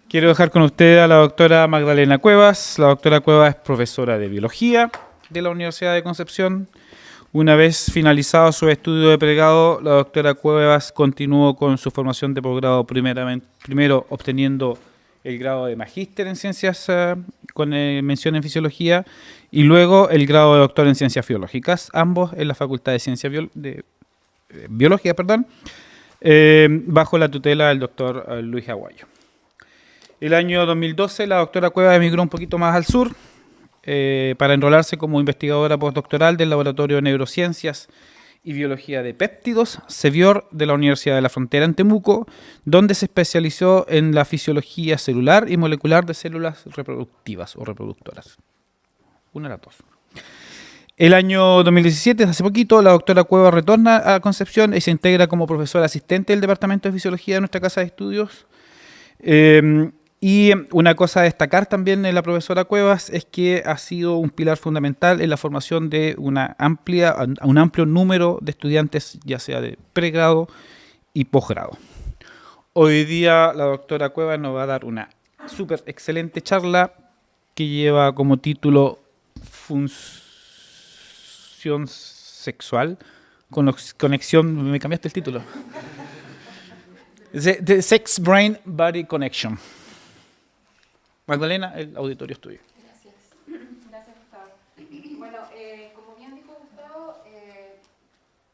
Quiero dejar con usted a la doctora Magdalena Cuevas. La doctora Cuevas es profesora de biología de la Universidad de Concepción. Una vez finalizado su estudio de pregrado, la doctora Cuevas continuó con su formación de posgrado, primero obteniendo el grado de magíster en ciencias con mención en fisiología y luego el grado de doctor en ciencias biológicas, ambos en la Facultad de Ciencias Biología, bajo la tutela del doctor Luis Aguayo. El año 2012 la doctora Cuevas emigró un poquito más al sur para enrolarse como investigadora postdoctoral del Laboratorio de Neurociencias y Biología de Péptidos, CEBIOR, de la Universidad de la Frontera en Temuco, donde se especializó en la fisiología celular y molecular de células reproductivas o reproductoras. Una de las dos. El año 2017, hace poquito, la doctora Cuevas retorna a Concepción y se integra como profesora asistente del Departamento de Fisiología de nuestra casa de estudios. Y una cosa a destacar también en la profesora Cuevas es que ha sido un pilar fundamental en la formación de un amplio número de estudiantes, ya sea de pregrado y posgrado. Hoy día la doctora Cuevas nos va a dar una súper excelente charla que lleva como título Función sexual, conexión, me cambiaste el título. The Sex Brain Body Connection. Magdalena, el auditorio es tuyo. Gracias. Gracias, Gustavo. Bueno, como bien dijo Gustavo,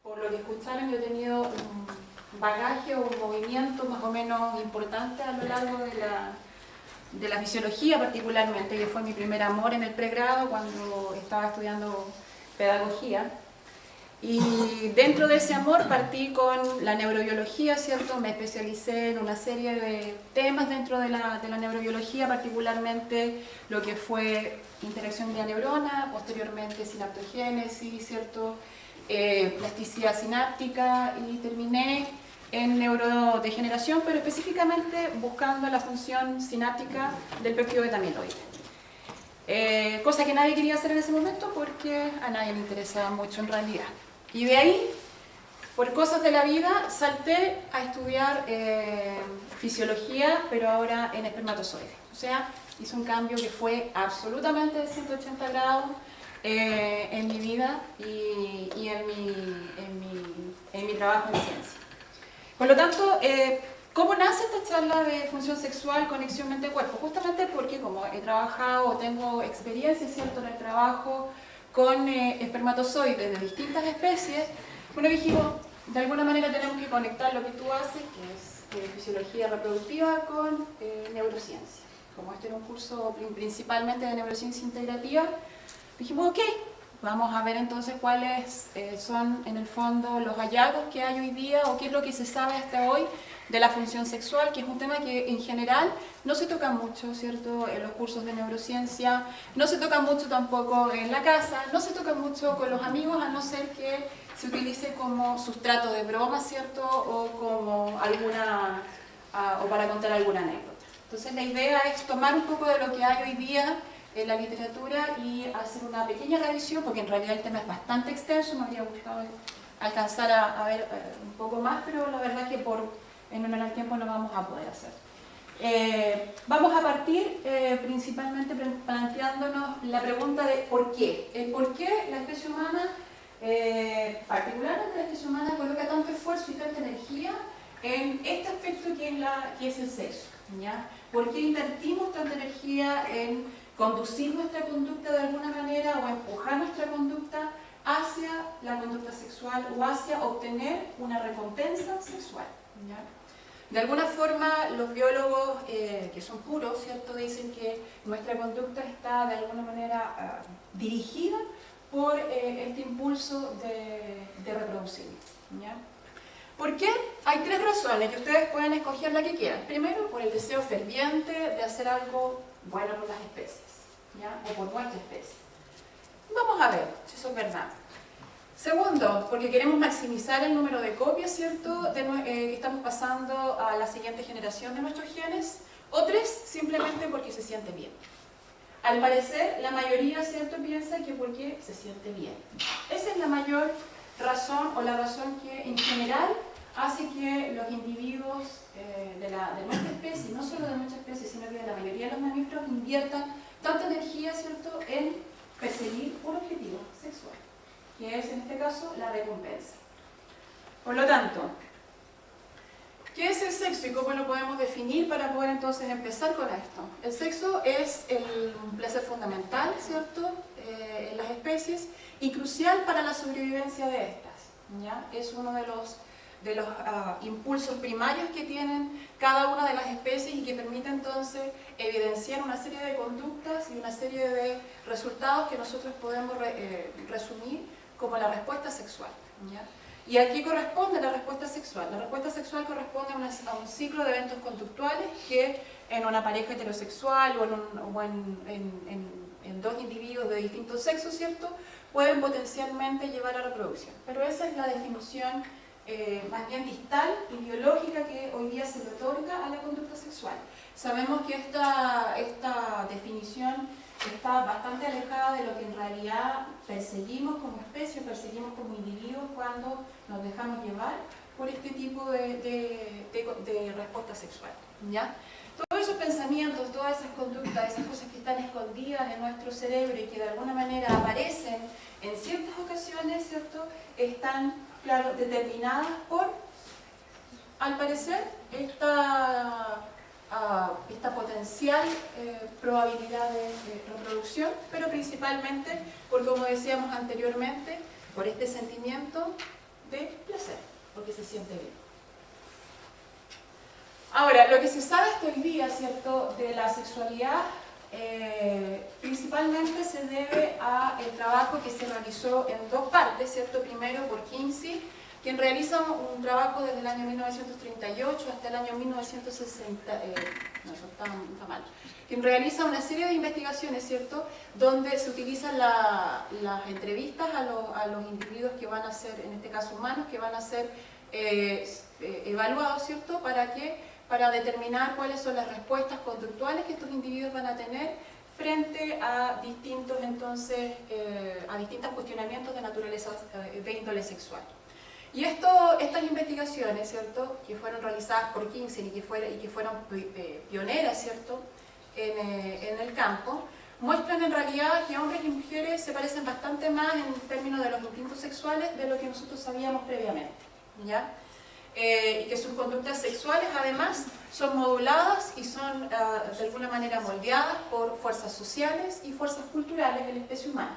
por lo que escucharon, yo he tenido un bagaje o un movimiento más o menos importante a lo largo de la fisiología particularmente, que fue mi primer amor en el pregrado cuando estaba estudiando pedagogía. Y dentro de ese amor partí con la neurobiología, ¿cierto? Me especialicé en una serie de temas dentro de la neurobiología, particularmente lo que fue interacción de la neurona, posteriormente sinaptogénesis, ¿cierto? Plasticidad sináptica, y terminé en neurodegeneración, pero específicamente buscando la función sináptica del péptido beta amiloide. Cosa que nadie quería hacer en ese momento porque a nadie le interesaba mucho en realidad. Y de ahí, por cosas de la vida, salté a estudiar fisiología, pero ahora en espermatozoides. O sea, hice un cambio que fue absolutamente de 180 grados en mi vida y en mi trabajo en ciencia. Por lo tanto, ¿cómo nace esta charla de función sexual, conexión mente-cuerpo? Justamente porque como he trabajado o tengo experiencia, ¿cierto?, en el trabajo con espermatozoides de distintas especies, bueno, dijimos, de alguna manera tenemos que conectar lo que tú haces, que es fisiología reproductiva, con neurociencia. Como este era un curso principalmente de neurociencia integrativa, dijimos, ok, vamos a ver entonces cuáles son en el fondo los hallazgos que hay hoy día o qué es lo que se sabe hasta hoy de la función sexual, que es un tema que en general no se toca mucho, ¿cierto?, en los cursos de neurociencia, no se toca mucho tampoco en la casa, no se toca mucho con los amigos, a no ser que se utilice como sustrato de broma, ¿cierto?, o como o para contar alguna anécdota. Entonces la idea es tomar un poco de lo que hay hoy día en la literatura y hacer una pequeña revisión, porque en realidad el tema es bastante extenso, me habría gustado alcanzar a ver un poco más, pero la verdad es que en honor al tiempo no vamos a poder hacer. Vamos a partir principalmente planteándonos la pregunta de ¿por qué? ¿Por qué la especie humana, particularmente la especie humana, coloca tanto esfuerzo y tanta energía en este aspecto que es el sexo? ¿Ya? ¿Por qué invertimos tanta energía en conducir nuestra conducta de alguna manera o empujar nuestra conducta hacia la conducta sexual o hacia obtener una recompensa sexual? ¿Ya? De alguna forma, los biólogos, que son puros, ¿cierto?, dicen que nuestra conducta está de alguna manera dirigida por este impulso de reproducirnos. ¿Ya? ¿Por qué? Hay tres razones y ustedes pueden escoger la que quieran. Primero, por el deseo ferviente de hacer algo bueno por las especies, ¿ya?, o por nuestra especie. Vamos a ver si eso es verdad. Segundo, porque queremos maximizar el número de copias, ¿cierto?, que estamos pasando a la siguiente generación de nuestros genes. O tres, simplemente porque se siente bien. Al parecer, la mayoría, ¿cierto?, piensa que porque se siente bien. Esa es la mayor razón o la razón que en general hace que los individuos de nuestra especie, no solo de nuestra especie, sino que mayoría de los mamíferos inviertan tanta energía, ¿cierto?, en perseguir un objetivo sexual, que es en este caso la recompensa. Por lo tanto, ¿qué es el sexo y cómo lo podemos definir para poder entonces empezar con esto? El sexo es un placer fundamental, ¿cierto?, en las especies y crucial para la sobrevivencia de estas, ¿ya? Es uno de los impulsos primarios que tienen cada una de las especies y que permite entonces evidenciar una serie de conductas y una serie de resultados que nosotros podemos resumir como la respuesta sexual, ¿ya? ¿Y a qué corresponde la respuesta sexual? La respuesta sexual corresponde a un ciclo de eventos conductuales que en una pareja heterosexual o en dos individuos de distintos sexos, ¿cierto?, pueden potencialmente llevar a reproducción. Pero esa es la definición más bien distal y biológica que hoy día se le otorga a la conducta sexual. Sabemos que esta definición está bastante alejada de lo que en realidad perseguimos como especie, perseguimos como individuos cuando nos dejamos llevar por este tipo de respuesta sexual, ¿ya? Todos esos pensamientos, todas esas conductas, esas cosas que están escondidas en nuestro cerebro y que de alguna manera aparecen en ciertas ocasiones, ¿cierto?, están, claro, determinadas por, al parecer, esta potencial probabilidad de reproducción, pero principalmente por, como decíamos anteriormente, por este sentimiento de placer, porque se siente bien. Ahora, lo que se sabe hasta hoy día, ¿cierto?, de la sexualidad, principalmente se debe al trabajo que se realizó en dos partes, ¿cierto? Primero por Kinsey, quien realiza un trabajo desde el año 1938 hasta el año 1960, no, eso está mal, quien realiza una serie de investigaciones, ¿cierto?, donde se utilizan las entrevistas a los individuos que van a ser, en este caso humanos, que van a ser evaluados, ¿cierto?, para determinar cuáles son las respuestas conductuales que estos individuos van a tener frente a distintos, entonces, a distintos cuestionamientos de naturaleza, de índole sexual. Y estas investigaciones, ¿cierto?, que fueron realizadas por Kinsey y que fueron pioneras, ¿cierto?, en el campo, muestran en realidad que hombres y mujeres se parecen bastante más en términos de los instintos sexuales de lo que nosotros sabíamos previamente, ¿ya? Y que sus conductas sexuales además son moduladas y son de alguna manera moldeadas por fuerzas sociales y fuerzas culturales de la especie humana,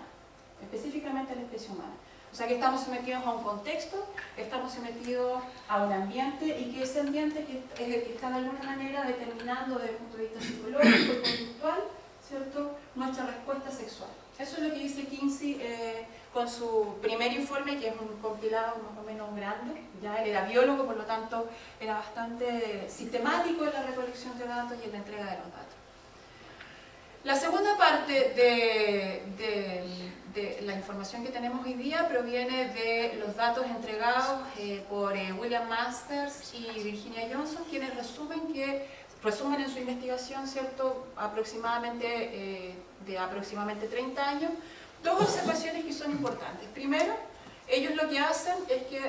específicamente de la especie humana. O sea que estamos sometidos a un contexto, estamos sometidos a un ambiente y que ese ambiente es el que está de alguna manera determinando desde el punto de vista psicológico y conductual, ¿cierto?, nuestra respuesta sexual. Eso es lo que dice Kinsey con su primer informe, que es un compilado más o menos grande. Ya él era biólogo, por lo tanto era bastante sistemático en la recolección de datos y en la entrega de los datos. La segunda parte de la información que tenemos hoy día proviene de los datos entregados por William Masters y Virginia Johnson, quienes resumen en su investigación, ¿cierto?, de aproximadamente 30 años, dos observaciones que son importantes. Primero, ellos lo que hacen es que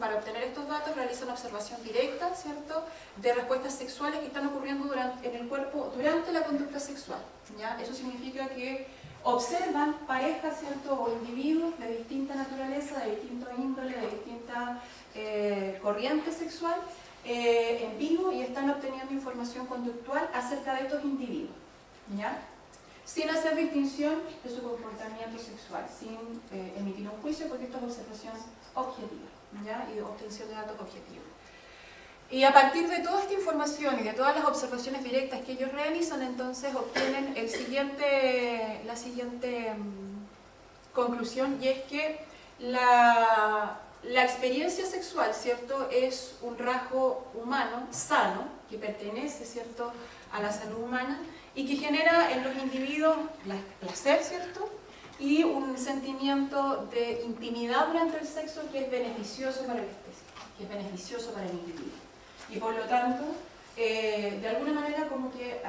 para obtener estos datos, realizan observación directa, ¿cierto?, de respuestas sexuales que están ocurriendo en el cuerpo durante la conducta sexual, ¿ya? Eso significa que observan parejas, ¿cierto?, o individuos de distinta naturaleza, de distinto índole, de distinta corriente sexual, en vivo, y están obteniendo información conductual acerca de estos individuos, ¿ya?, sin hacer distinción de su comportamiento sexual, sin emitir un juicio, porque esto es observación objetiva, ¿ya?, y obtención de datos objetivos. Y a partir de toda esta información y de todas las observaciones directas que ellos realizan, entonces obtienen la siguiente conclusión, y es que la experiencia sexual, ¿cierto?, es un rasgo humano sano que pertenece, ¿cierto?, a la salud humana y que genera en los individuos placer, ¿cierto?, y un sentimiento de intimidad durante el sexo que es beneficioso para la especie, que es beneficioso para el individuo. Y por lo tanto, de alguna manera como que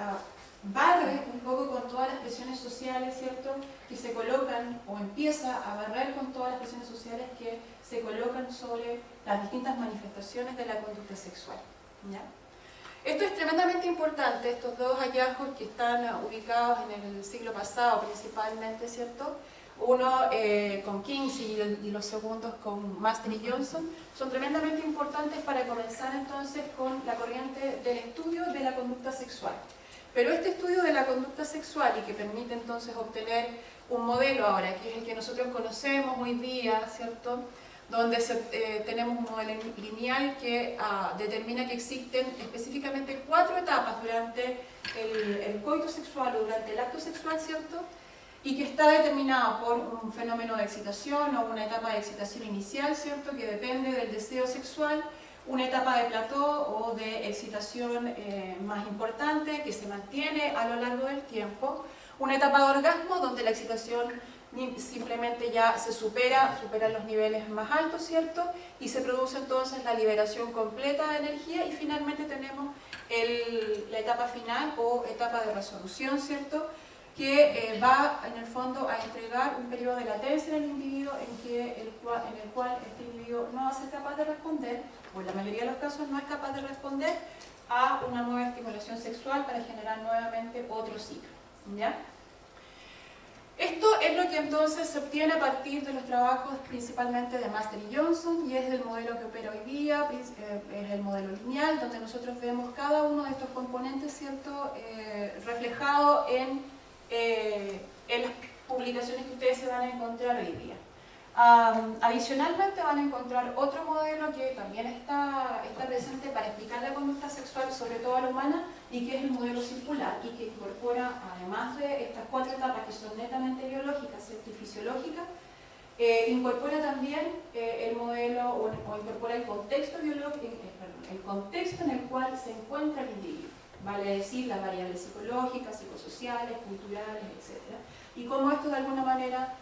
barre un poco con todas las presiones sociales, ¿cierto?, que se colocan, o empieza a barrer con todas las presiones sociales que se colocan sobre las distintas manifestaciones de la conducta sexual, ¿ya? Esto es tremendamente importante, estos dos hallazgos que están ubicados en el siglo pasado principalmente, ¿cierto? Uno con Kinsey y los segundos con Master y Johnson, son tremendamente importantes para comenzar entonces con la corriente del estudio de la conducta sexual. Pero este estudio de la conducta sexual y que permite entonces obtener un modelo ahora, que es el que nosotros conocemos hoy día, ¿cierto?, donde tenemos un modelo lineal que determina que existen específicamente 4 etapas durante el coito sexual o durante el acto sexual, ¿cierto?, y que está determinado por un fenómeno de excitación o una etapa de excitación inicial, ¿cierto?, que depende del deseo sexual, una etapa de plató o de excitación más importante que se mantiene a lo largo del tiempo, una etapa de orgasmo donde la excitación simplemente ya se supera los niveles más altos, ¿cierto?, y se produce entonces la liberación completa de energía, y finalmente tenemos la etapa final o etapa de resolución, ¿cierto?, que va en el fondo a entregar un periodo de latencia en el individuo en el cual este individuo no va a ser capaz de responder, o en la mayoría de los casos no es capaz de responder a una nueva estimulación sexual para generar nuevamente otro ciclo, ¿ya? Esto es lo que entonces se obtiene a partir de los trabajos principalmente de Master y Johnson, y es el modelo que opera hoy día, es el modelo lineal, donde nosotros vemos cada uno de estos componentes, ¿cierto?, reflejado en las publicaciones que ustedes se van a encontrar hoy día. Adicionalmente van a encontrar otro modelo que también está presente para explicar la conducta sexual, sobre todo a la humana, y que es el modelo circular, y que incorpora, además de estas 4 etapas que son netamente biológicas, ¿cierto?, y fisiológicas, incorpora también el modelo o incorpora el contexto biológico, el contexto en el cual se encuentra el individuo, vale decir las variables psicológicas, psicosociales, culturales, etc. Y cómo esto de alguna manera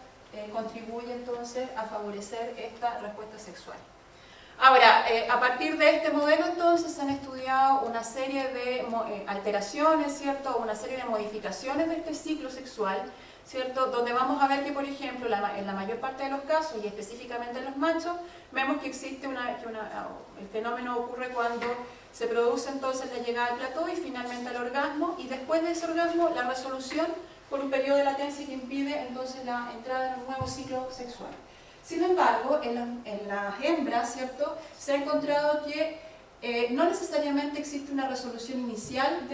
contribuye entonces a favorecer esta respuesta sexual. Ahora, a partir de este modelo entonces se han estudiado una serie de alteraciones, ¿cierto?, una serie de modificaciones de este ciclo sexual, ¿cierto?, donde vamos a ver que, por ejemplo, en la mayor parte de los casos, y específicamente en los machos, vemos que existe el fenómeno ocurre cuando se produce entonces la llegada al plató y finalmente al orgasmo, y después de ese orgasmo la resolución por un periodo de latencia que impide entonces la entrada en un nuevo ciclo sexual. Sin embargo, en las hembras, ¿cierto?, se ha encontrado que no necesariamente existe una resolución inicial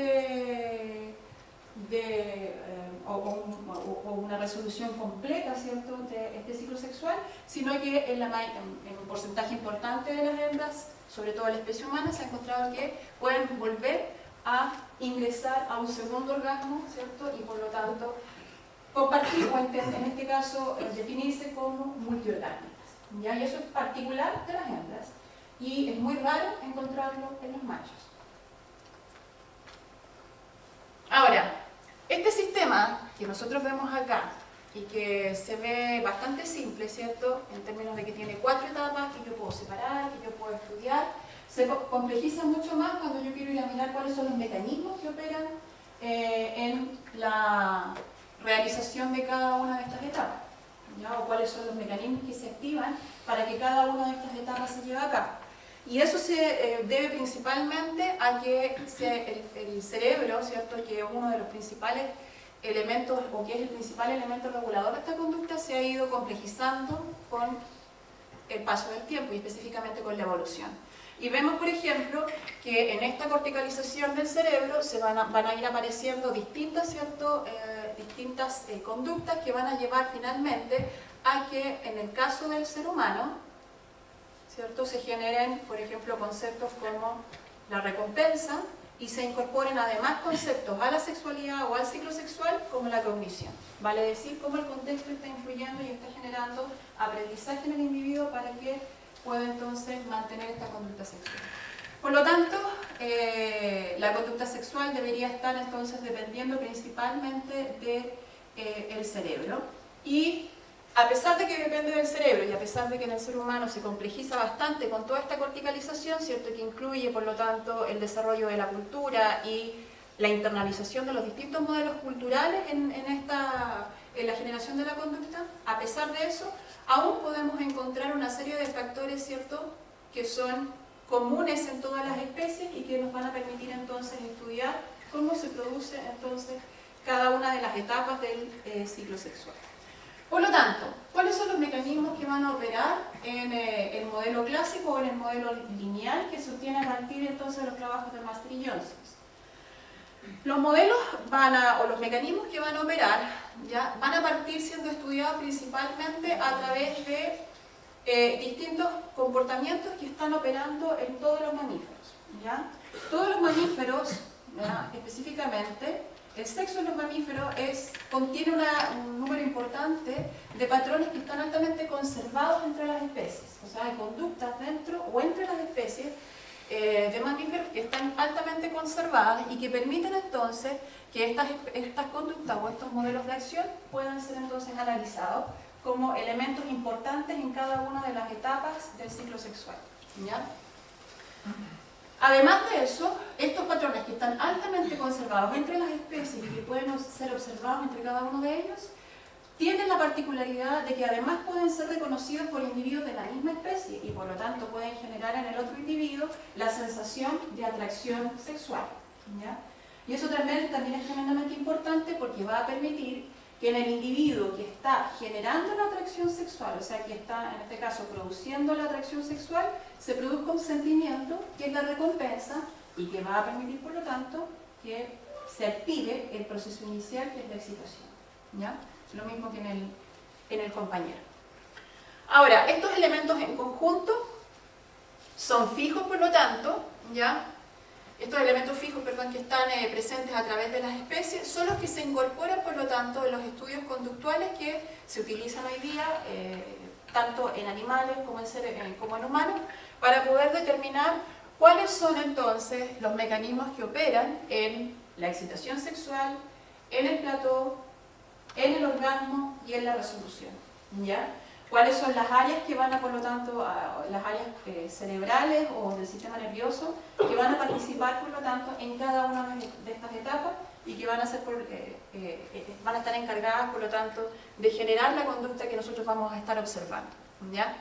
o una resolución completa, ¿cierto?, de este ciclo sexual, sino que en un porcentaje importante de las hembras, sobre todo en la especie humana, se ha encontrado que pueden volver a ingresar a un segundo orgasmo, ¿cierto?, y por lo tanto compartir o en este caso definirse como multiorgánicas, ¿ya? Y eso es particular de las hembras y es muy raro encontrarlo en los machos. Ahora, este sistema que nosotros vemos acá y que se ve bastante simple, ¿cierto?, en términos de que tiene 4 etapas que yo puedo separar, que yo puedo estudiar, se complejiza mucho más cuando yo quiero ir a mirar cuáles son los mecanismos que operan en la realización de cada una de estas etapas, ¿ya?, o cuáles son los mecanismos que se activan para que cada una de estas etapas se lleve a cabo. Y eso se debe principalmente a que el cerebro, ¿cierto?, que es uno de los principales elementos, o que es el principal elemento regulador de esta conducta, se ha ido complejizando con el paso del tiempo y específicamente con la evolución. Y vemos, por ejemplo, que en esta corticalización del cerebro van a ir apareciendo distintas, ¿cierto?, distintas conductas que van a llevar finalmente a que en el caso del ser humano, ¿cierto?, se generen, por ejemplo, conceptos como la recompensa y se incorporen además conceptos a la sexualidad o al ciclo sexual como la cognición. Vale decir, cómo el contexto está influyendo y está generando aprendizaje en el individuo para que pueda entonces mantener esta conducta sexual. Por lo tanto, la conducta sexual debería estar entonces dependiendo principalmente del cerebro. Y a pesar de que depende del cerebro y a pesar de que en el ser humano se complejiza bastante con toda esta corticalización, ¿cierto?, que incluye por lo tanto el desarrollo de la cultura y la internalización de los distintos modelos culturales en la generación de la conducta, a pesar de eso, aún podemos encontrar una serie de factores, ¿cierto?, que son comunes en todas las especies y que nos van a permitir entonces estudiar cómo se produce entonces cada una de las etapas del ciclo sexual. Por lo tanto, ¿cuáles son los mecanismos que van a operar en el modelo clásico o en el modelo lineal que se obtiene a partir entonces de los trabajos de Master y Johnson? Los modelos o los mecanismos que van a operar ya van a partir siendo estudiados principalmente a través de distintos comportamientos que están operando en todos los mamíferos. ¿Ya? Todos los mamíferos, ¿ya? Específicamente, el sexo de los mamíferos contiene un número importante de patrones que están altamente conservados entre las especies, o sea, hay conductas dentro o entre las especies de mamíferos que están altamente conservadas y que permiten entonces que estas conductas o estos modelos de acción puedan ser entonces analizados como elementos importantes en cada una de las etapas del ciclo sexual. ¿Ya? Además de eso, estos patrones que están altamente conservados entre las especies y que pueden ser observados entre cada uno de ellos, tienen la particularidad de que además pueden ser reconocidos por individuos de la misma especie y por lo tanto pueden generar en el otro individuo la sensación de atracción sexual. ¿Ya? Y eso también es tremendamente importante porque va a permitir que en el individuo que está generando la atracción sexual, o sea, que está en este caso produciendo la atracción sexual, se produzca un sentimiento que es la recompensa y que va a permitir por lo tanto que se active el proceso inicial que es la excitación. ¿Ya? Lo mismo que en el compañero. Ahora, estos elementos en conjunto son fijos, por lo tanto, ¿ya? Estos elementos fijos, perdón, que están presentes a través de las especies, son los que se incorporan, por lo tanto, en los estudios conductuales que se utilizan hoy día, tanto en animales como en humanos, para poder determinar cuáles son entonces los mecanismos que operan en la excitación sexual, en el plató, en el orgasmo y en la resolución. ¿Ya? ¿Cuáles son las áreas que van a, por lo tanto, las áreas cerebrales o del sistema nervioso que van a participar, por lo tanto, en cada una de estas etapas y que van a estar encargadas, por lo tanto, de generar la conducta que nosotros vamos a estar observando? ¿Ya?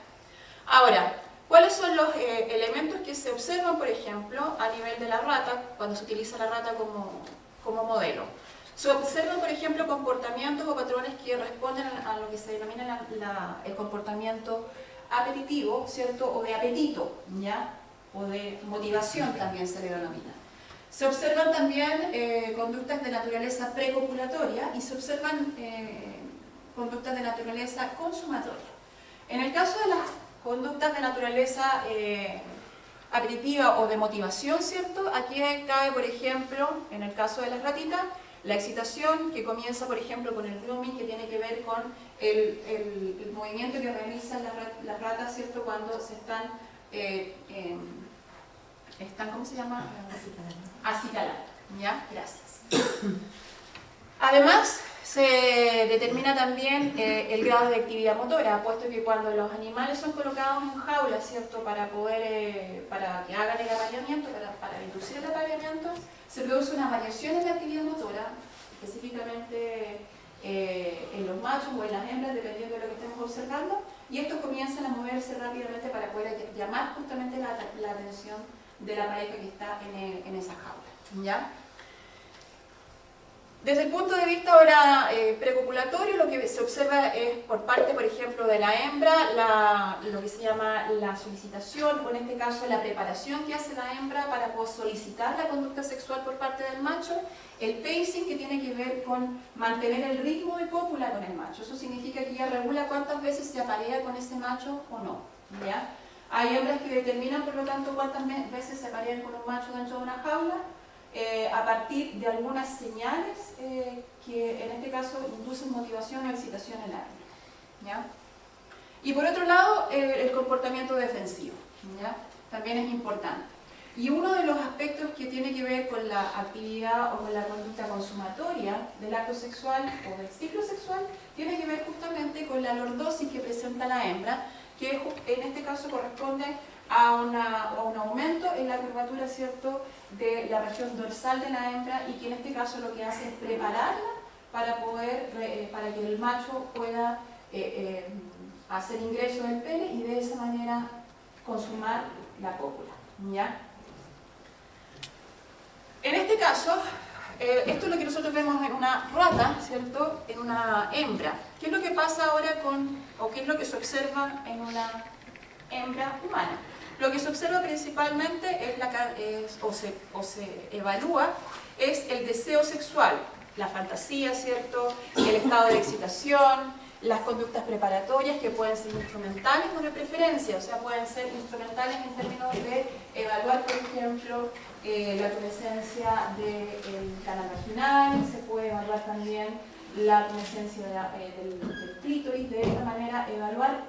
Ahora, ¿cuáles son los elementos que se observan, por ejemplo, a nivel de la rata, cuando se utiliza la rata como modelo? Se observan, por ejemplo, comportamientos o patrones que responden a lo que se denomina el comportamiento apetitivo, ¿cierto? O de apetito, ¿ya? O de motivación también se le denomina. Se observan también conductas de naturaleza precopulatoria y se observan conductas de naturaleza consumatoria. En el caso de las conductas de naturaleza apetitiva o de motivación, ¿cierto? Aquí cae, por ejemplo, en el caso de las ratitas, la excitación que comienza, por ejemplo, con el grooming, que tiene que ver con el movimiento que realizan las ratas, ¿cierto? Cuando se están, ¿cómo se llama? Acicalando. ¿Ya? Gracias. Además, se determina también el grado de actividad motora, puesto que cuando los animales son colocados en jaulas, ¿cierto? Para que hagan el apareamiento, para inducir el apareamiento, se produce una variación en la actividad motora, específicamente en los machos o en las hembras, dependiendo de lo que estemos observando, y estos comienzan a moverse rápidamente para poder llamar justamente la atención de la pareja que está en esa jaula. ¿Ya? Desde el punto de vista ahora precopulatorio, lo que se observa es por parte, por ejemplo, de la hembra, lo que se llama la solicitación, o en este caso la preparación que hace la hembra para poder solicitar la conducta sexual por parte del macho, el pacing, que tiene que ver con mantener el ritmo de cópula con el macho. Eso significa que ella regula cuántas veces se aparea con ese macho o no. ¿Ya? Hay hembras que determinan, por lo tanto, cuántas veces se aparean con un macho dentro de una jaula, a partir de algunas señales que en este caso inducen motivación o excitación en la hembra. ¿Ya? Y por otro lado, el comportamiento defensivo, ¿ya? También es importante. Y uno de los aspectos que tiene que ver con la actividad o con la conducta consumatoria del acto sexual o del ciclo sexual tiene que ver justamente con la lordosis que presenta la hembra, que en este caso corresponde a un aumento en la curvatura, ¿cierto?, de la región dorsal de la hembra, y que en este caso lo que hace es prepararla para que el macho pueda hacer ingreso del pene y de esa manera consumar la cópula. ¿ya? En este caso, esto es lo que nosotros vemos en una rata, ¿cierto? En una hembra. ¿Qué es lo que pasa ahora o qué es lo que se observa en una hembra humana? Lo que se observa principalmente o se evalúa es el deseo sexual, la fantasía, ¿cierto? El estado de excitación, las conductas preparatorias que pueden ser instrumentales o de preferencia, o sea, pueden ser instrumentales en términos de evaluar, por ejemplo, la tumescencia del canal vaginal, se puede evaluar también la tumescencia del clítoris, de esta manera evaluar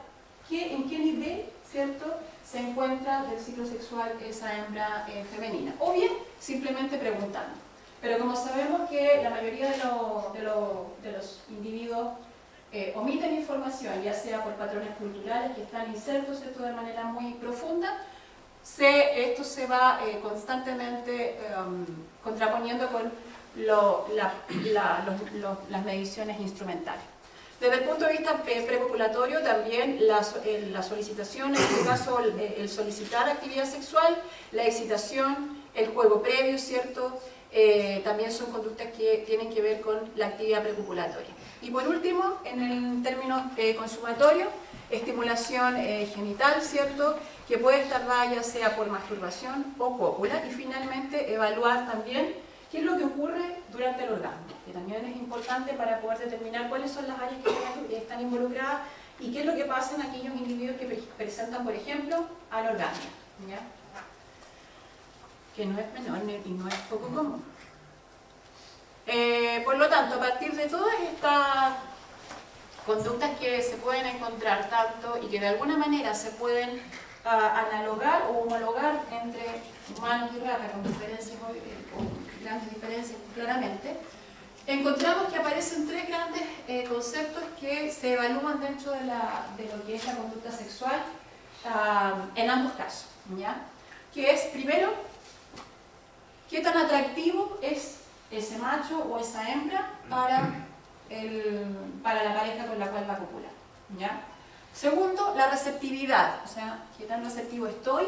en qué nivel, ¿cierto?, se encuentra del ciclo sexual esa hembra femenina, o bien simplemente preguntando. Pero como sabemos que la mayoría de los individuos omiten información, ya sea por patrones culturales que están insertos esto de manera muy profunda, esto se va constantemente contraponiendo con las mediciones instrumentales. Desde el punto de vista prepopulatorio, también la solicitación, en este caso el solicitar actividad sexual, la excitación, el juego previo, ¿cierto? También son conductas que tienen que ver con la actividad prepopulatoria. Y por último, en términos consumatorios, estimulación genital, ¿cierto?, que puede estar dada ya sea por masturbación o cópula, y finalmente evaluar también qué es lo que ocurre durante el orgasmo, que también es importante para poder determinar cuáles son las áreas que están involucradas y qué es lo que pasa en aquellos individuos que presentan, por ejemplo, anorgasmia, ¿ya? Que no es menor y no es poco común. Por lo tanto, a partir de todas estas conductas que se pueden encontrar tanto y que de alguna manera se pueden analogar o homologar entre humanos y ratas con diferencias o grandes diferencias claramente, encontramos que aparecen tres grandes conceptos que se evalúan dentro de lo que es la conducta sexual en ambos casos, ¿ya? Que es, primero, qué tan atractivo es ese macho o esa hembra para la pareja con la cual va a copular, ¿ya? Segundo, la receptividad, o sea, qué tan receptivo estoy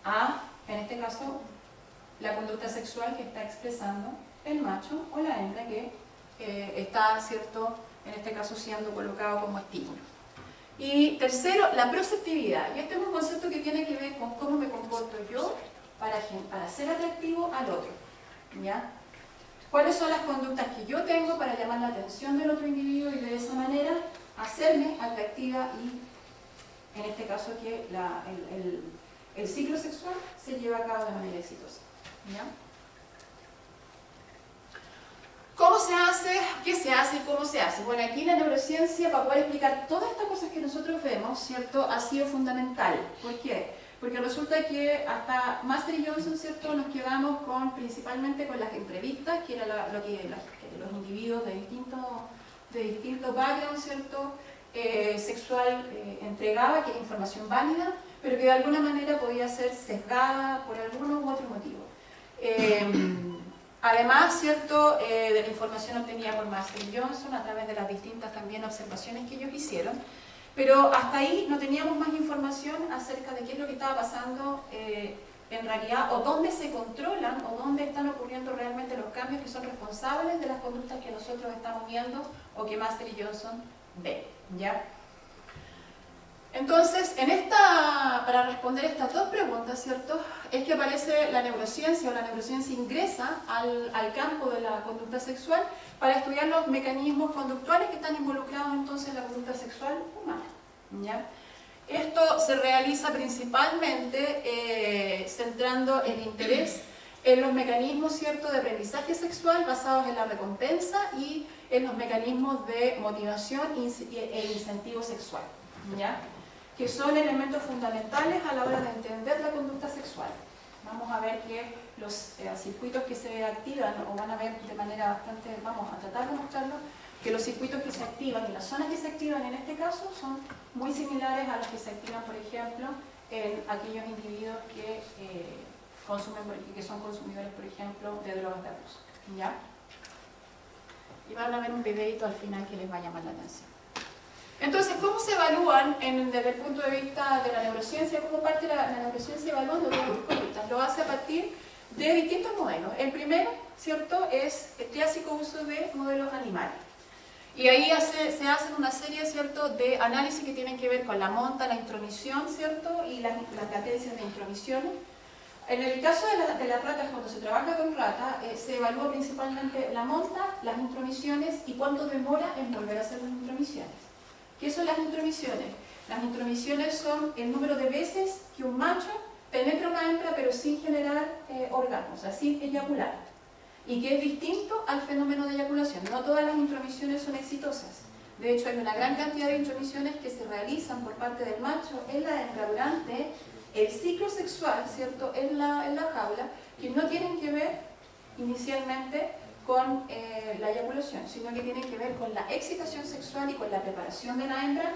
a, en este caso, la conducta sexual que está expresando el macho o la hembra que está, ¿cierto?, en este caso siendo colocado como estímulo. Y tercero, la proceptividad, y este es un concepto que tiene que ver con cómo me comporto yo para ser atractivo al otro, ¿ya? ¿Cuáles son las conductas que yo tengo para llamar la atención del otro individuo y de esa manera hacerme atractiva y, en este caso, que el ciclo sexual se lleve a cabo de manera exitosa, ¿ya? ¿Cómo se hace? ¿Qué se hace y cómo se hace? Bueno, aquí la neurociencia, para poder explicar todas estas cosas que nosotros vemos, ¿cierto?, ha sido fundamental. ¿Por qué? Porque resulta que hasta Master y Johnson, ¿cierto?, nos quedamos principalmente con las entrevistas, que era lo que los individuos de distintos backgrounds, ¿cierto?, sexual entregaba, que era información válida, pero que de alguna manera podía ser sesgada por alguno u otro motivo. Además, ¿cierto?, de la información obtenida por Master y Johnson a través de las distintas también observaciones que ellos hicieron, pero hasta ahí no teníamos más información acerca de qué es lo que estaba pasando en realidad, o dónde se controlan, o dónde están ocurriendo realmente los cambios que son responsables de las conductas que nosotros estamos viendo o que Master y Johnson ven, ¿ya? Entonces, para responder estas dos preguntas, ¿cierto?, es que aparece la neurociencia, o la neurociencia ingresa al campo de la conducta sexual para estudiar los mecanismos conductuales que están involucrados entonces en la conducta sexual humana, ¿ya? Esto se realiza principalmente centrando el interés en los mecanismos, ¿cierto?, de aprendizaje sexual basados en la recompensa y en los mecanismos de motivación e incentivo sexual, ¿ya?, que son elementos fundamentales a la hora de entender la conducta sexual. Vamos a ver que los circuitos que se activan, o van a ver de manera bastante, vamos a tratar de mostrarlo, que los circuitos que se activan y las zonas que se activan en este caso son muy similares a los que se activan, por ejemplo, en aquellos individuos que son consumidores, por ejemplo, de drogas de abuso, ¿ya? Y van a ver un videito al final que les va a llamar la atención. Entonces, ¿cómo se evalúan desde el punto de vista de la neurociencia? ¿Cómo parte la neurociencia evaluando las conductas? Lo hace a partir de distintos modelos. El primero, ¿cierto?, es el clásico uso de modelos animales. Y ahí se hacen una serie, ¿cierto?, de análisis que tienen que ver con la monta, la intromisión, ¿cierto?, y las latencias de intromisiones. En el caso de las ratas, cuando se trabaja con ratas, se evalúa principalmente la monta, las intromisiones y cuánto demora en volver a hacer las intromisiones. ¿Qué son las intromisiones? Las intromisiones son el número de veces que un macho penetra una hembra pero sin generar orgasmo, o sea, sin eyacular. Y que es distinto al fenómeno de eyaculación. No todas las intromisiones son exitosas. De hecho, hay una gran cantidad de intromisiones que se realizan por parte del macho en la hembra durante el ciclo sexual, ¿cierto?, en la jaula, que no tienen que ver inicialmente con la eyaculación, sino que tienen que ver con la excitación sexual y con la preparación de la hembra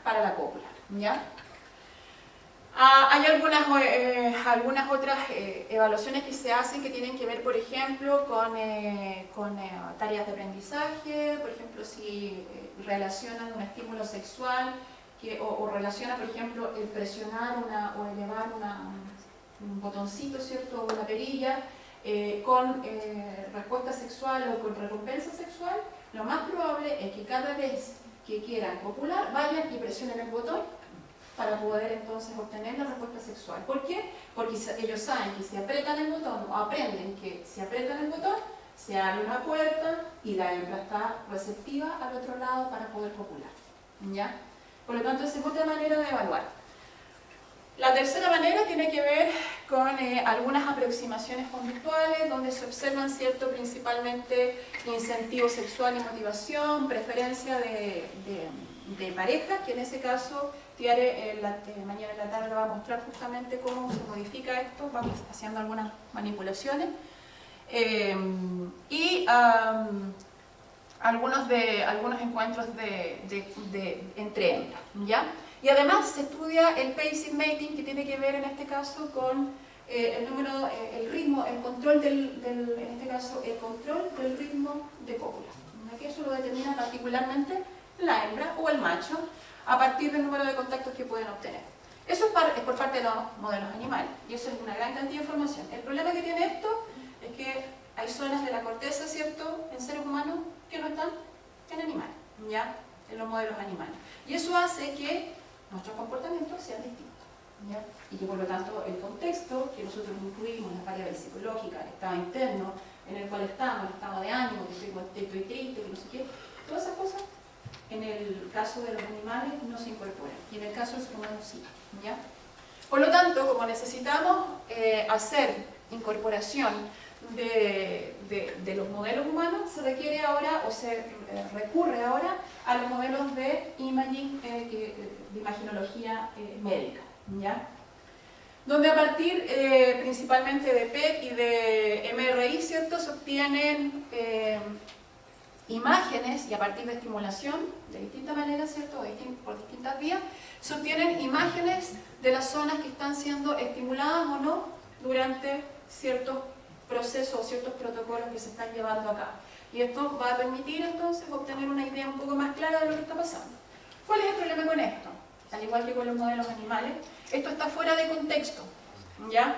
para la cópula, ¿ya? Hay algunas otras evaluaciones que se hacen que tienen que ver, por ejemplo, con tareas de aprendizaje, por ejemplo, si relacionan un estímulo sexual o relaciona, por ejemplo, el presionar o elevar un botoncito, ¿cierto?, o una perilla, con respuesta sexual o con recompensa sexual. Lo más probable es que cada vez que quieran copular, vayan y presionen el botón para poder entonces obtener la respuesta sexual. ¿Por qué? Porque ellos saben que si aprietan el botón, o aprenden que si aprietan el botón, se abre una puerta y la hembra está receptiva al otro lado para poder copular, ¿ya? Por lo tanto, esa es otra manera de evaluar. La tercera manera tiene que ver con algunas aproximaciones conductuales, donde se observan, ¿cierto?, principalmente incentivo sexual y motivación, preferencia de pareja, que en ese caso Tiare mañana en la tarde va a mostrar justamente cómo se modifica esto, vamos haciendo algunas manipulaciones. Algunos encuentros entre hembras, ¿ya? Y además se estudia el pacing mating, que tiene que ver en este caso con el ritmo, el control en este caso, el control del ritmo de cópula, que eso lo determina particularmente la hembra o el macho a partir del número de contactos que pueden obtener. Eso es por parte de los modelos animales, y eso es una gran cantidad de información. El problema que tiene esto es que hay zonas de la corteza, ¿cierto?, en seres humanos que no están en animales, ¿ya?, en los modelos animales. Y eso hace que nuestros comportamientos sean distintos, ¿ya? Y que por lo tanto el contexto que nosotros incluimos, las variables psicológicas, el estado interno en el cual estamos, el estado de ánimo, que estoy triste, que no sé qué, todas esas cosas, en el caso de los animales no se incorporan, y en el caso del ser humano sí, ¿ya? Por lo tanto, como necesitamos hacer incorporación de los modelos humanos, se requiere ahora, o se recurre ahora a los modelos de imaging, de imaginología médica, ¿ya? Donde a partir principalmente de PET y de MRI, ¿cierto?, se obtienen imágenes, y a partir de estimulación de distintas maneras, ¿cierto?, por distintas vías, se obtienen imágenes de las zonas que están siendo estimuladas o no durante ciertos procesos o ciertos protocolos que se están llevando a cabo. Y esto va a permitir entonces obtener una idea un poco más clara de lo que está pasando. ¿Cuál es el problema con esto? Al igual que con los modelos animales, esto está fuera de contexto, ¿ya?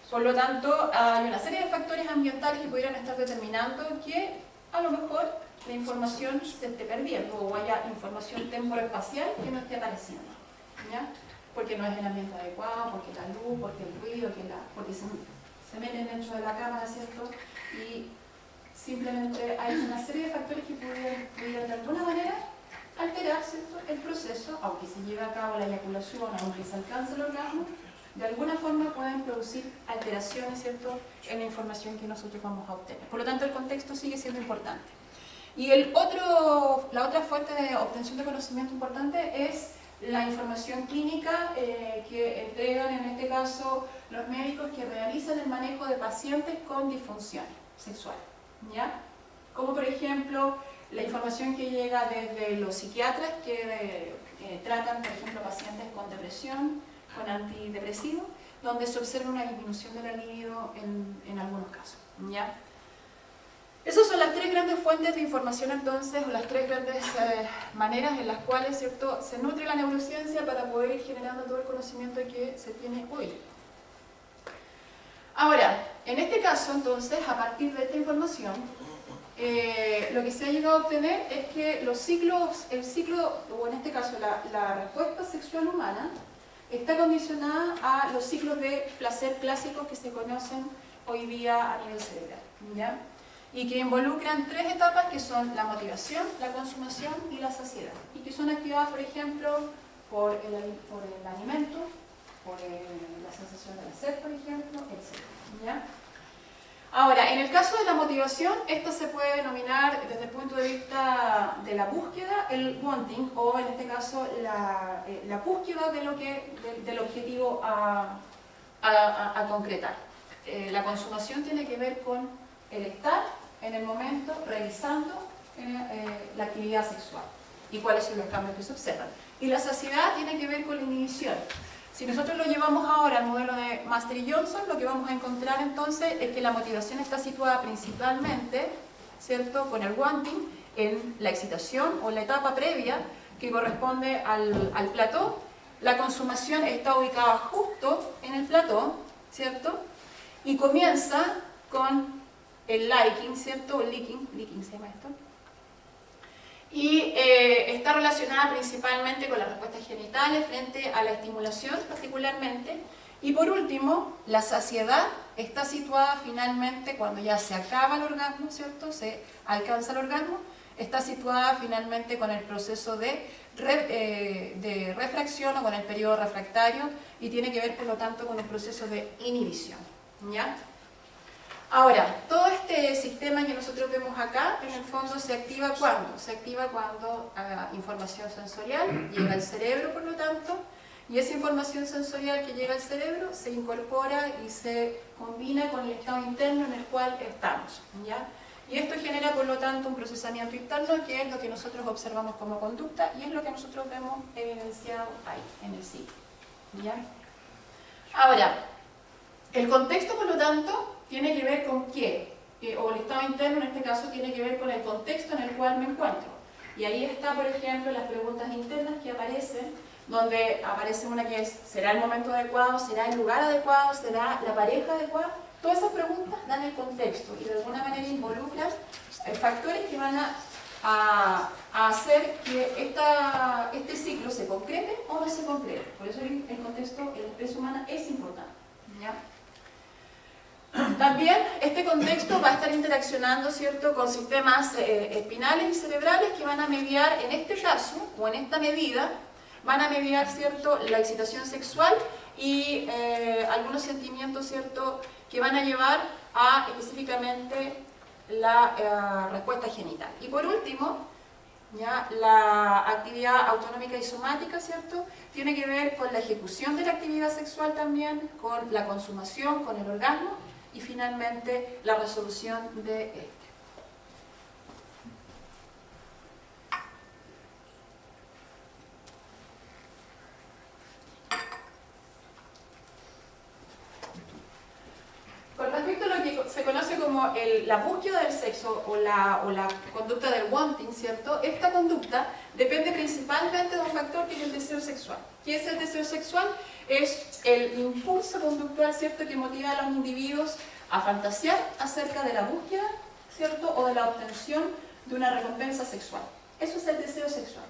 Por lo tanto, hay una serie de factores ambientales que pudieran estar determinando que a lo mejor la información se esté perdiendo o haya información temporoespacial que no esté apareciendo, ¿ya? Porque no es el ambiente adecuado, porque la luz, porque el ruido, porque se meten dentro de la cámara, ¿cierto? Y simplemente hay una serie de factores que pudieran de alguna manera alterar, ¿cierto?, el proceso, aunque se lleve a cabo la eyaculación, aunque se alcance el orgasmo, de alguna forma pueden producir alteraciones, ¿cierto?, en la información que nosotros vamos a obtener. Por lo tanto, el contexto sigue siendo importante. Y la otra fuente de obtención de conocimiento importante es la información clínica que entregan, en este caso, los médicos que realizan el manejo de pacientes con disfunción sexual, ¿ya? Como por ejemplo, la información que llega desde los psiquiatras que tratan, por ejemplo, pacientes con depresión, con antidepresivos, donde se observa una disminución de la libido en algunos casos, ¿ya? Esas son las tres grandes fuentes de información entonces, o las tres grandes maneras en las cuales, ¿cierto?, se nutre la neurociencia para poder ir generando todo el conocimiento que se tiene hoy. Ahora, en este caso entonces, a partir de esta información, lo que se ha llegado a obtener es que los ciclos, el ciclo, o en este caso la respuesta sexual humana, está condicionada a los ciclos de placer clásicos que se conocen hoy día a nivel cerebral, ¿ya? Y que involucran tres etapas que son la motivación, la consumación y la saciedad, y que son activadas, por ejemplo, por el alimento, por la sensación de placer, por ejemplo, etc. ¿Ya? Ahora, en el caso de la motivación, esta se puede denominar desde el punto de vista de la búsqueda, el wanting, o en este caso la búsqueda del objetivo a concretar. La consumación tiene que ver con el estar en el momento realizando la actividad sexual y cuáles son los cambios que se observan. Y la saciedad tiene que ver con la inhibición. Si nosotros lo llevamos ahora al modelo de Master y Johnson, lo que vamos a encontrar entonces es que la motivación está situada principalmente, ¿cierto?, con el wanting en la excitación o la etapa previa que corresponde al plató. La consumación está ubicada justo en el plató, ¿cierto?, y comienza con el liking, ¿cierto? El leaking se llama esto. Y está relacionada principalmente con las respuestas genitales frente a la estimulación particularmente. Y por último, la saciedad está situada finalmente cuando ya se acaba el orgasmo, ¿cierto? Se alcanza el orgasmo, está situada finalmente con el proceso de refracción o con el periodo refractario y tiene que ver por lo tanto con el proceso de inhibición, ¿ya? Ahora, todo este sistema que nosotros vemos acá, en el fondo se activa ¿cuándo? Se activa cuando información sensorial llega al cerebro, por lo tanto, y esa información sensorial que llega al cerebro se incorpora y se combina con el estado interno en el cual estamos, ¿ya? Y esto genera, por lo tanto, un procesamiento interno que es lo que nosotros observamos como conducta y es lo que nosotros vemos evidenciado ahí, en el ciclo, ¿ya? Ahora, el contexto, por lo tanto, tiene que ver con qué, o el estado interno en este caso tiene que ver con el contexto en el cual me encuentro. Y ahí está, por ejemplo, las preguntas internas que aparecen, donde aparece una que es, ¿será el momento adecuado? ¿Será el lugar adecuado? ¿Será la pareja adecuada? Todas esas preguntas dan el contexto y de alguna manera involucran factores que van a hacer que este ciclo se concrete o no se concrete. Por eso el contexto en la especie humana es importante, ¿ya? También este contexto va a estar interaccionando, ¿cierto?, con sistemas espinales y cerebrales que van a mediar, en este caso, o en esta medida, van a mediar, ¿cierto?, la excitación sexual y algunos sentimientos, ¿cierto?, que van a llevar a específicamente la respuesta genital. Y por último, ¿ya?, la actividad autonómica y somática, ¿cierto?, tiene que ver con la ejecución de la actividad sexual también, con la consumación, con el orgasmo, y finalmente la resolución de este. Con respecto a lo que se conoce como la búsqueda del sexo o la conducta del wanting, ¿cierto? Esta conducta depende principalmente de un factor que es el deseo sexual. ¿Qué es el deseo sexual? Es el impulso conductual, ¿cierto?, que motiva a los individuos a fantasear acerca de la búsqueda, ¿cierto?, o de la obtención de una recompensa sexual. Eso es el deseo sexual.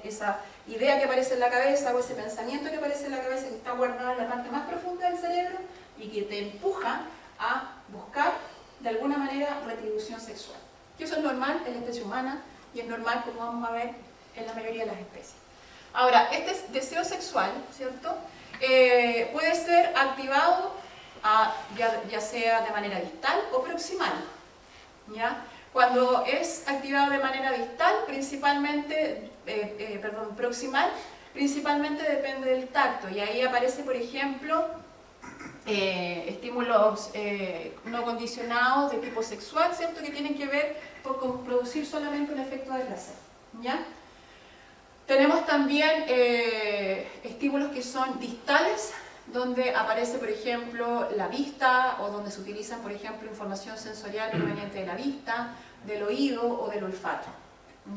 Esa idea que aparece en la cabeza o ese pensamiento que aparece en la cabeza que está guardado en la parte más profunda del cerebro y que te empuja a buscar de alguna manera retribución sexual. Y eso es normal en la especie humana y es normal, como vamos a ver, en la mayoría de las especies. Ahora, este deseo sexual, ¿cierto?, puede ser activado ya sea de manera distal o proximal, ¿ya? Cuando es activado de manera distal, proximal, principalmente depende del tacto, y ahí aparece, por ejemplo, estímulos no condicionados de tipo sexual, ¿cierto?, que tienen que ver con producir solamente un efecto de placer, ¿ya? Tenemos también estímulos que son distales, donde aparece, por ejemplo, la vista, o donde se utiliza, por ejemplo, información sensorial proveniente de la vista, del oído o del olfato.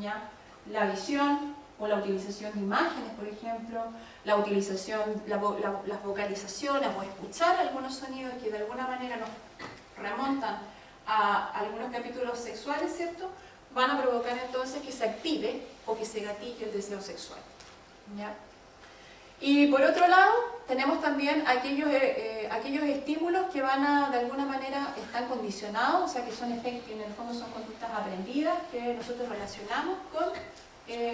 ¿Ya? La visión o la utilización de imágenes, por ejemplo, la utilización, las vocalizaciones o escuchar algunos sonidos que de alguna manera nos remontan a algunos capítulos sexuales, ¿cierto? Van a provocar entonces que se active o que se gatille el deseo sexual. ¿Ya? Y por otro lado, tenemos también aquellos estímulos que van a, de alguna manera, están condicionados, o sea, que son efectos, en el fondo son conductas aprendidas que nosotros relacionamos con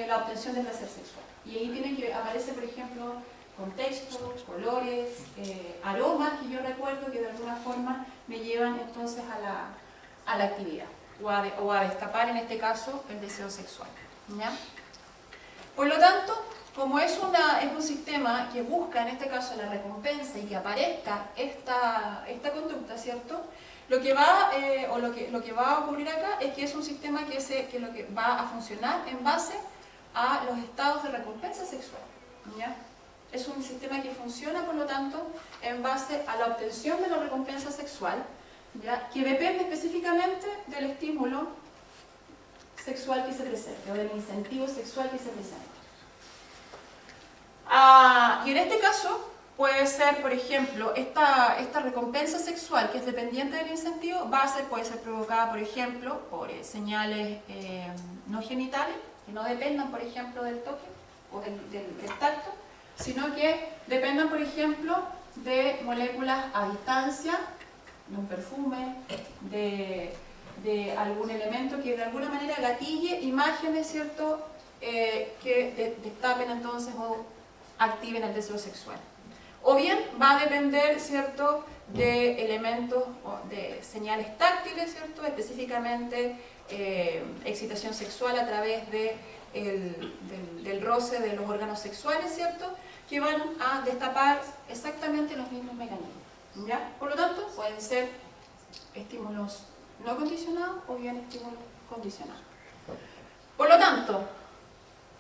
la obtención del placer sexual. Y ahí tienen que aparecer, por ejemplo, contextos, colores, aromas que yo recuerdo que de alguna forma me llevan entonces a la actividad o a destapar, en este caso, el deseo sexual. ¿Ya? Por lo tanto, como es un sistema que busca, en este caso, la recompensa y que aparezca esta conducta, ¿cierto? Lo que va a ocurrir acá es que es un sistema que lo que va a funcionar en base a los estados de recompensa sexual. ¿Ya? Es un sistema que funciona, por lo tanto, en base a la obtención de la recompensa sexual, ¿ya? Que depende específicamente del estímulo sexual que se presente, o del incentivo sexual que se presente. Y en este caso puede ser, por ejemplo, esta recompensa sexual que es dependiente del incentivo, puede ser provocada, por ejemplo, por señales no genitales, que no dependan, por ejemplo, del toque o del tacto, sino que dependan, por ejemplo, de moléculas a distancia, de un perfume, de algún elemento que de alguna manera gatille imágenes, ¿cierto?, que destapen entonces o activen el deseo sexual. O bien va a depender, ¿cierto?, de elementos, de señales táctiles, ¿cierto?, específicamente excitación sexual a través del roce de los órganos sexuales, ¿cierto?, que van a destapar exactamente los mismos mecanismos. ¿Ya? Por lo tanto, pueden ser estímulos no condicionados o bien estímulos condicionados. Por lo tanto,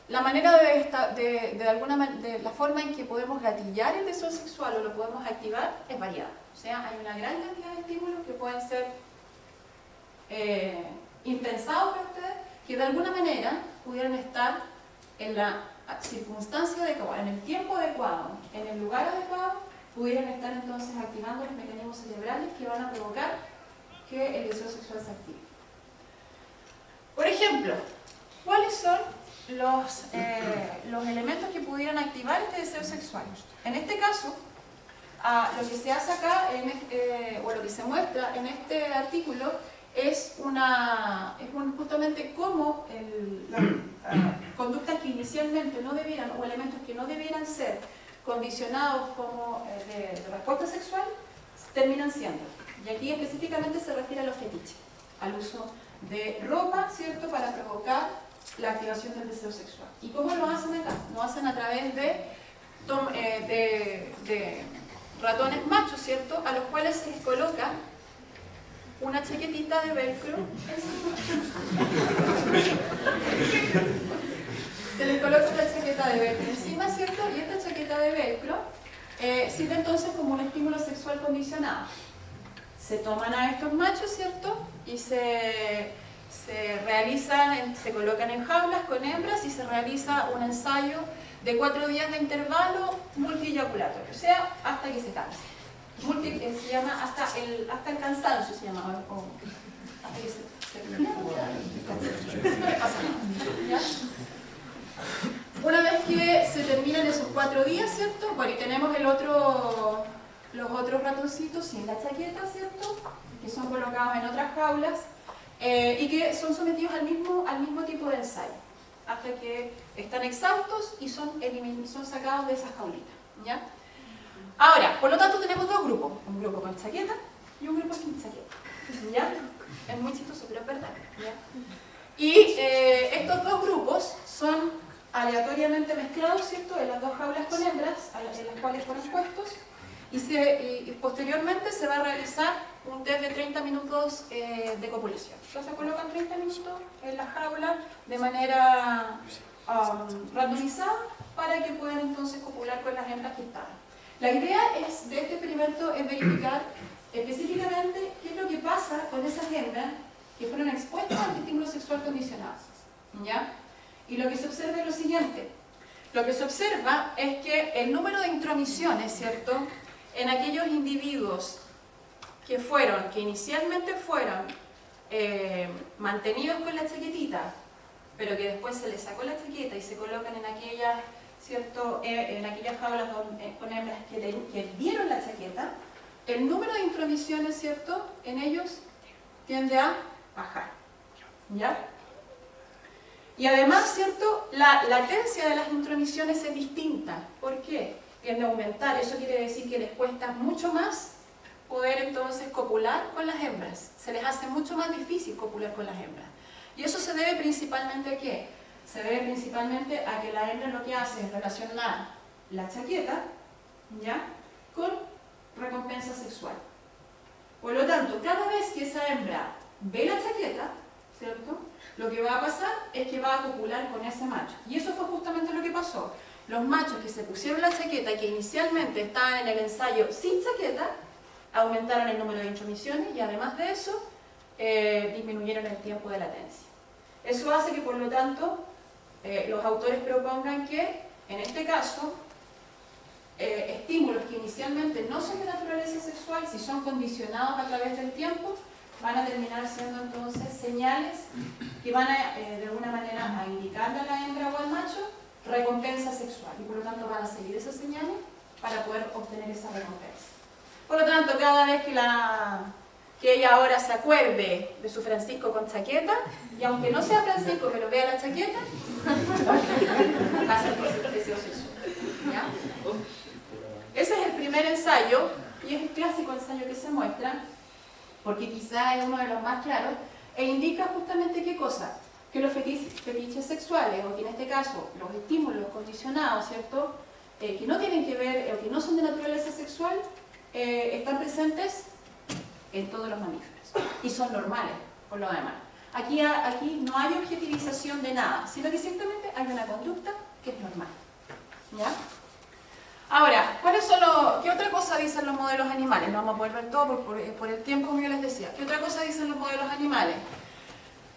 la manera de la forma en que podemos gatillar el deseo sexual o lo podemos activar es variada. O sea, hay una gran cantidad de estímulos que pueden ser impensados para ustedes, que de alguna manera pudieran estar en la circunstancia adecuada, en el tiempo adecuado, en el lugar adecuado, pudieran estar entonces activando los mecanismos cerebrales que van a provocar que el deseo sexual se active. Por ejemplo, ¿cuáles son los elementos que pudieran activar este deseo sexual? En este caso, lo que se hace acá, o lo que se muestra en este artículo, es justamente cómo conductas que inicialmente no debieran, o elementos que no debieran ser condicionados como de respuesta sexual, terminan siendo. Y aquí específicamente se refiere a los fetiches, al uso de ropa, ¿cierto?, para provocar la activación del deseo sexual. ¿Y cómo lo hacen acá? Lo hacen a través de ratones machos, ¿cierto?, a los cuales se les coloca una chaquetita de velcro se les coloca una chaqueta de velcro encima, ¿cierto? Y esta chaqueta de velcro sirve entonces como un estímulo sexual condicionado. Se toman a estos machos, ¿cierto?, y se colocan en jaulas con hembras y se realiza un ensayo de 4 días de intervalo multiyaculatorio, o sea, hasta que se canse. Se llama hasta el cansancio, se llama, o hasta que ¿ya? Una vez que se terminan esos 4 días, ¿cierto? Bueno, y tenemos los otros ratoncitos sin la chaqueta, ¿cierto?, que son colocados en otras jaulas y que son sometidos al mismo tipo de ensayo, hasta que están exhaustos y son sacados de esas jaulitas, ¿ya? Ahora, por lo tanto, tenemos dos grupos, un grupo con chaqueta y un grupo sin chaqueta, ¿ya? Es muy chistoso, pero es verdad, ¿ya? Y estos dos grupos son aleatoriamente mezclados, ¿cierto?, en las dos jaulas con hembras, en las cuales fueron puestos, y posteriormente se va a realizar un test de 30 minutos de copulación. Entonces se colocan 30 minutos en la jaula de manera randomizada para que puedan entonces copular con las hembras que están. La idea de este experimento es verificar específicamente qué es lo que pasa con esas hembras que fueron expuestas al estímulo sexual condicionado, ¿ya? Y lo que se observa es lo siguiente. Lo que se observa es que el número de intromisiones, ¿cierto?, en aquellos individuos que inicialmente fueron mantenidos con la chaquetita, pero que después se les sacó la chaqueta y se colocan en aquellas, ¿cierto?, en aquellas jaulas con hembras que dieron la chaqueta, el número de intromisiones, ¿cierto?, en ellos tiende a bajar, ¿ya? Y además, ¿cierto?, la latencia de las intromisiones es distinta. ¿Por qué? Tiende a aumentar. Eso quiere decir que les cuesta mucho más poder entonces copular con las hembras. Se les hace mucho más difícil copular con las hembras. Y eso se debe principalmente ¿a qué? Se debe principalmente a que la hembra lo que hace es relacionar la chaqueta, ¿ya?, con recompensa sexual. Por lo tanto, cada vez que esa hembra ve la chaqueta, ¿cierto?, lo que va a pasar es que va a copular con ese macho. Y eso fue justamente lo que pasó. Los machos que se pusieron la chaqueta y que inicialmente estaban en el ensayo sin chaqueta, aumentaron el número de intromisiones y además de eso, disminuyeron el tiempo de latencia. Eso hace que, por lo tanto, los autores propongan que, en este caso, estímulos que inicialmente no son de naturaleza sexual, si son condicionados a través del tiempo, van a terminar siendo entonces señales que van a, de alguna manera, a indicarle a la hembra o al macho recompensa sexual, y por lo tanto van a seguir esas señales para poder obtener esa recompensa. Por lo tanto, cada vez que ella ahora se acuerde de su Francisco con chaqueta, y aunque no sea Francisco pero vea la chaqueta, va a ser por deseo sexual, ¿ya? Ese es el primer ensayo, y es el clásico ensayo que se muestra, porque quizá es uno de los más claros, e indica justamente qué cosa, que los fetiches sexuales, o que en este caso los estímulos condicionados, ¿cierto?, que no tienen que ver, o que no son de naturaleza sexual, están presentes en todos los mamíferos, y son normales, por lo demás. Aquí no hay objetivización de nada, sino que simplemente hay una conducta que es normal, ¿ya? Ahora, ¿qué otra cosa dicen los modelos animales? No vamos a poder ver todo por el tiempo, como yo les decía. ¿Qué otra cosa dicen los modelos animales?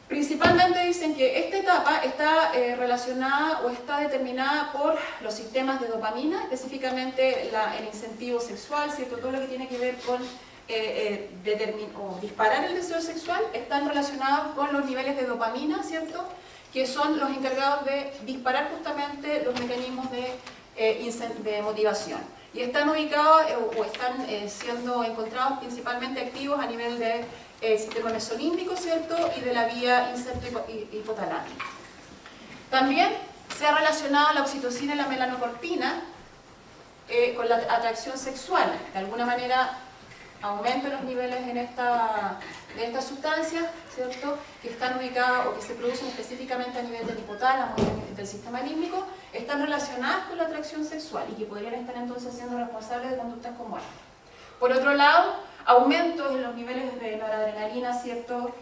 Principalmente dicen que esta etapa está relacionada o está determinada por los sistemas de dopamina, específicamente el incentivo sexual, ¿cierto? Todo lo que tiene que ver con disparar el deseo sexual están relacionados con los niveles de dopamina, ¿cierto?, que son los encargados de disparar justamente los mecanismos de motivación. Y están ubicados o están siendo encontrados principalmente activos a nivel del sistema mesolímbico, ¿cierto?, y de la vía inserto-hipotalámica. También se ha relacionado la oxitocina y la melanocortina con la atracción sexual. De alguna manera aumentan los niveles de estas sustancias, ¿cierto?, que están ubicadas o que se producen específicamente a nivel del hipotálamo y del sistema límbico, están relacionadas con la atracción sexual y que podrían estar entonces siendo responsables de conductas como esta. Por otro lado, aumentos en los niveles de noradrenalina, ¿cierto?,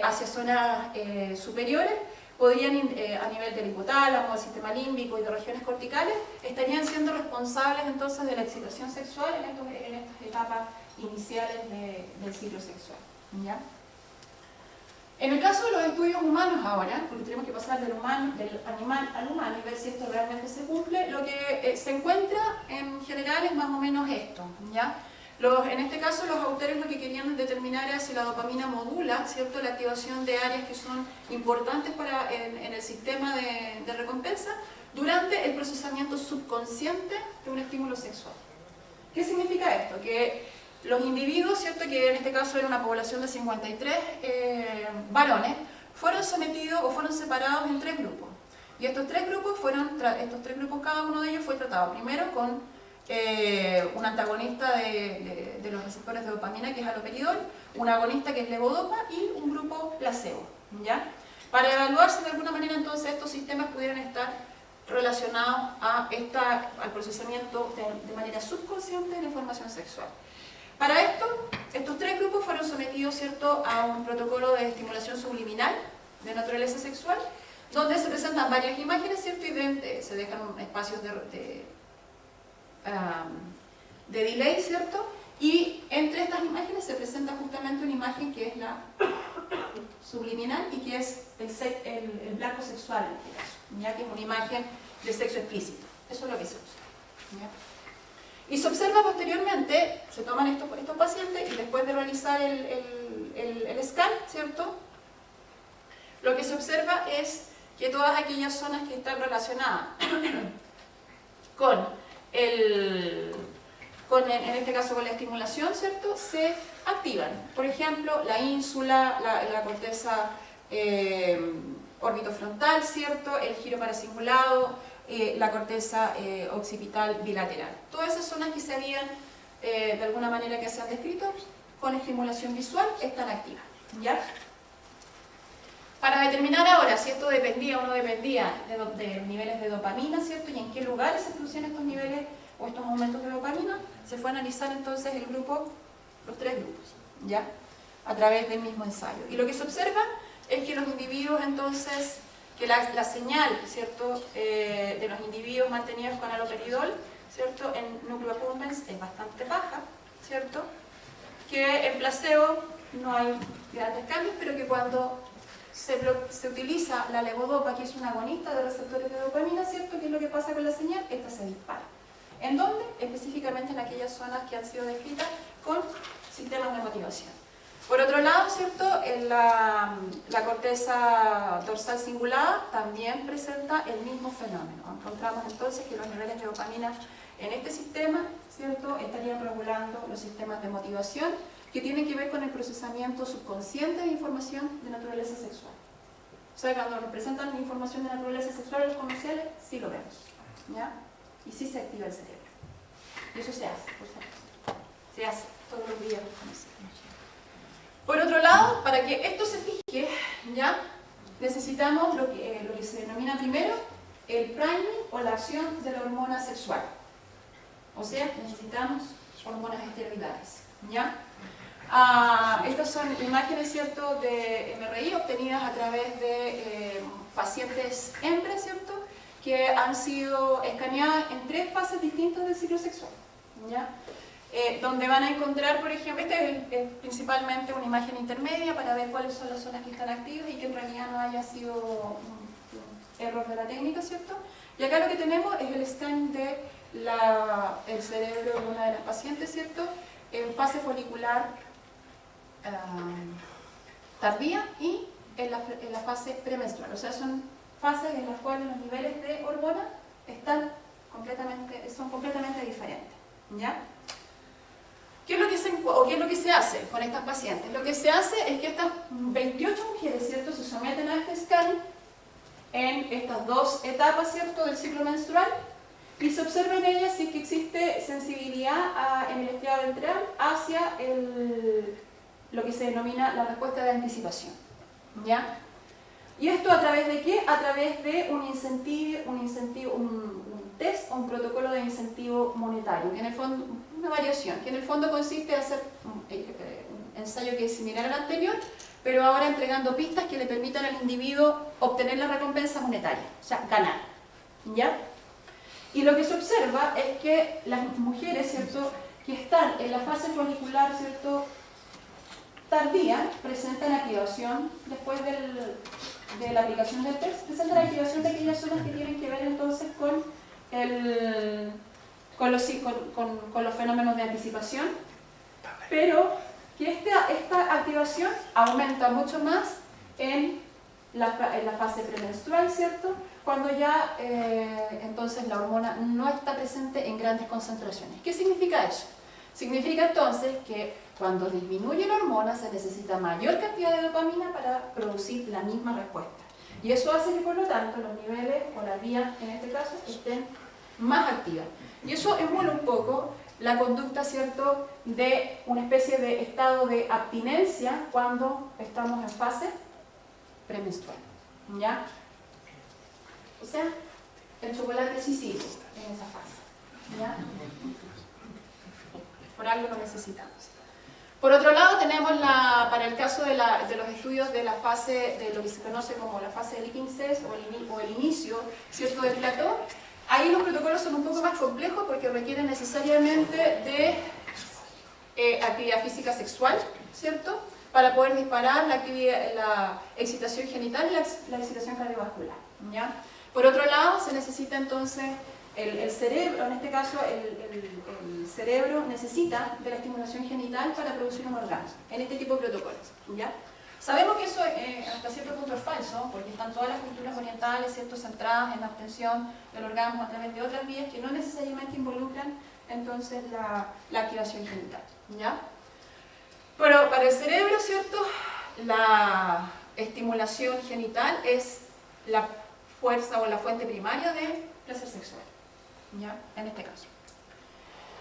hacia zonas superiores, podrían, a nivel del hipotálamo, del sistema límbico y de regiones corticales, estarían siendo responsables entonces de la excitación sexual en estas etapas iniciales del ciclo sexual, ¿ya? En el caso de los estudios humanos ahora, porque tenemos que pasar del animal al humano y ver si esto realmente se cumple, lo que se encuentra en general es más o menos esto, ¿ya? En este caso los autores lo que querían determinar era si la dopamina modula, ¿cierto?, la activación de áreas que son importantes en el sistema de recompensa durante el procesamiento subconsciente de un estímulo sexual. ¿Qué significa esto? Que los individuos, ¿cierto?, que en este caso era una población de 53 varones, fueron sometidos o fueron separados en 3 grupos. Y estos tres grupos cada uno de ellos fue tratado primero con un antagonista de los receptores de dopamina, que es haloperidol, un agonista, que es levodopa, y un grupo placebo, ¿ya? Para evaluar si de alguna manera entonces estos sistemas pudieran estar relacionados al procesamiento de manera subconsciente de la información sexual. Para esto, estos 3 grupos fueron sometidos, ¿cierto?, a un protocolo de estimulación subliminal de naturaleza sexual, donde se presentan varias imágenes, ¿cierto?, y se dejan espacios de delay, ¿cierto? Y entre estas imágenes se presenta justamente una imagen que es la subliminal y que es el blanco sexual, en este caso, ¿ya? Que es una imagen de sexo explícito. Eso es lo que se usa, ¿ya? Y se observa posteriormente, se toman estos pacientes y después de realizar el scan, ¿cierto? Lo que se observa es que todas aquellas zonas que están relacionadas en este caso con la estimulación, ¿cierto? Se activan. Por ejemplo, la ínsula, la corteza orbitofrontal, ¿cierto? El giro paracingulado, la corteza occipital bilateral. Todas esas zonas que se habían, de alguna manera que se han descrito, con estimulación visual, están activas, ¿ya? Para determinar ahora si esto dependía o no dependía de niveles de dopamina, ¿cierto? Y en qué lugares se producían estos niveles o estos aumentos de dopamina, se fue a analizar entonces los tres grupos, ¿ya? A través del mismo ensayo. Y lo que se observa es que los individuos entonces, que la señal, ¿cierto? De los individuos mantenidos con haloperidol, ¿cierto? En núcleo accumbens es bastante baja, ¿cierto? Que en placebo no hay grandes cambios, pero que cuando se utiliza la levodopa, que es una agonista de receptores de dopamina, ¿cierto? ¿Qué es lo que pasa con la señal? Esta se dispara. ¿En dónde? Específicamente en aquellas zonas que han sido descritas con sistemas de motivación. Por otro lado, ¿cierto? En la corteza dorsal cingulada también presenta el mismo fenómeno. Encontramos entonces que los niveles de dopamina en este sistema, ¿cierto? Estarían regulando los sistemas de motivación que tienen que ver con el procesamiento subconsciente de información de naturaleza sexual. O sea, cuando nos presentan información de naturaleza sexual en los comerciales, sí lo vemos, ¿ya? Y sí se activa el cerebro. Y eso se hace, por supuesto. Se hace todos los días. Por otro lado, para que esto se fije, ¿ya? Necesitamos lo que se denomina primero el priming o la acción de la hormona sexual. O sea, necesitamos hormonas esteroidales, ¿ya? Estas son imágenes, ¿cierto?, de MRI obtenidas a través de pacientes hembras, ¿cierto?, que han sido escaneadas en 3 fases distintas del ciclo sexual, ¿ya? Donde van a encontrar, por ejemplo, es principalmente una imagen intermedia para ver cuáles son las zonas que están activas y que en realidad no haya sido un error de la técnica, ¿cierto? Y acá lo que tenemos es el scan de el cerebro de una de las pacientes, ¿cierto?, en fase folicular tardía y en la fase premenstrual. O sea, son fases en las cuales los niveles de hormona son completamente diferentes, ¿ya? ¿Qué es lo que se hace con estas pacientes? Lo que se hace es que estas 28 mujeres, ¿cierto?, se someten a este scan en estas 2 etapas, ¿cierto?, del ciclo menstrual y se observa en ellas si es que existe sensibilidad en el estriado ventral hacia lo que se denomina la respuesta de anticipación, ¿ya? ¿Y esto a través de qué? A través de un test o un protocolo de incentivo monetario, que en el fondo, una variación, que en el fondo consiste en hacer un ensayo que es similar al anterior, pero ahora entregando pistas que le permitan al individuo obtener la recompensa monetaria, o sea, ganar, ¿ya? Y lo que se observa es que las mujeres, ¿cierto?, que están en la fase folicular, ¿cierto?, tardía, presentan activación después de la aplicación del test, presentan activación de aquellas zonas que tienen que ver entonces con los fenómenos de anticipación, pero que esta activación aumenta mucho más en la fase premenstrual, ¿cierto?, cuando ya entonces la hormona no está presente en grandes concentraciones. ¿Qué significa eso? Significa entonces que cuando disminuye la hormona se necesita mayor cantidad de dopamina para producir la misma respuesta. Y eso hace que por lo tanto los niveles o las vías en este caso estén más activas. Y eso emula un poco la conducta, ¿cierto?, de una especie de estado de abstinencia cuando estamos en fase premenstrual, ¿ya? O sea, el chocolate sí sirve en esa fase, ¿ya? Por algo lo necesitamos. Por otro lado, tenemos para el caso de los estudios de la fase, de lo que se conoce como la fase del 15 o el inicio, ¿cierto?, del plató, Ahí los protocolos son un poco más complejos porque requieren necesariamente de actividad física sexual, ¿cierto? Para poder disparar la excitación genital y la excitación cardiovascular, ¿ya? Por otro lado, se necesita entonces el cerebro, en este caso el cerebro necesita de la estimulación genital para producir un orgasmo, en este tipo de protocolos, ¿ya? Sabemos que eso hasta cierto punto es falso, porque están todas las culturas orientales, ¿cierto?, centradas en la obtención del orgasmo a través de otras vías que no necesariamente involucran entonces la activación genital, ¿ya? Pero para el cerebro, ¿cierto?, la estimulación genital es la fuerza o la fuente primaria de placer sexual, ¿ya?, en este caso.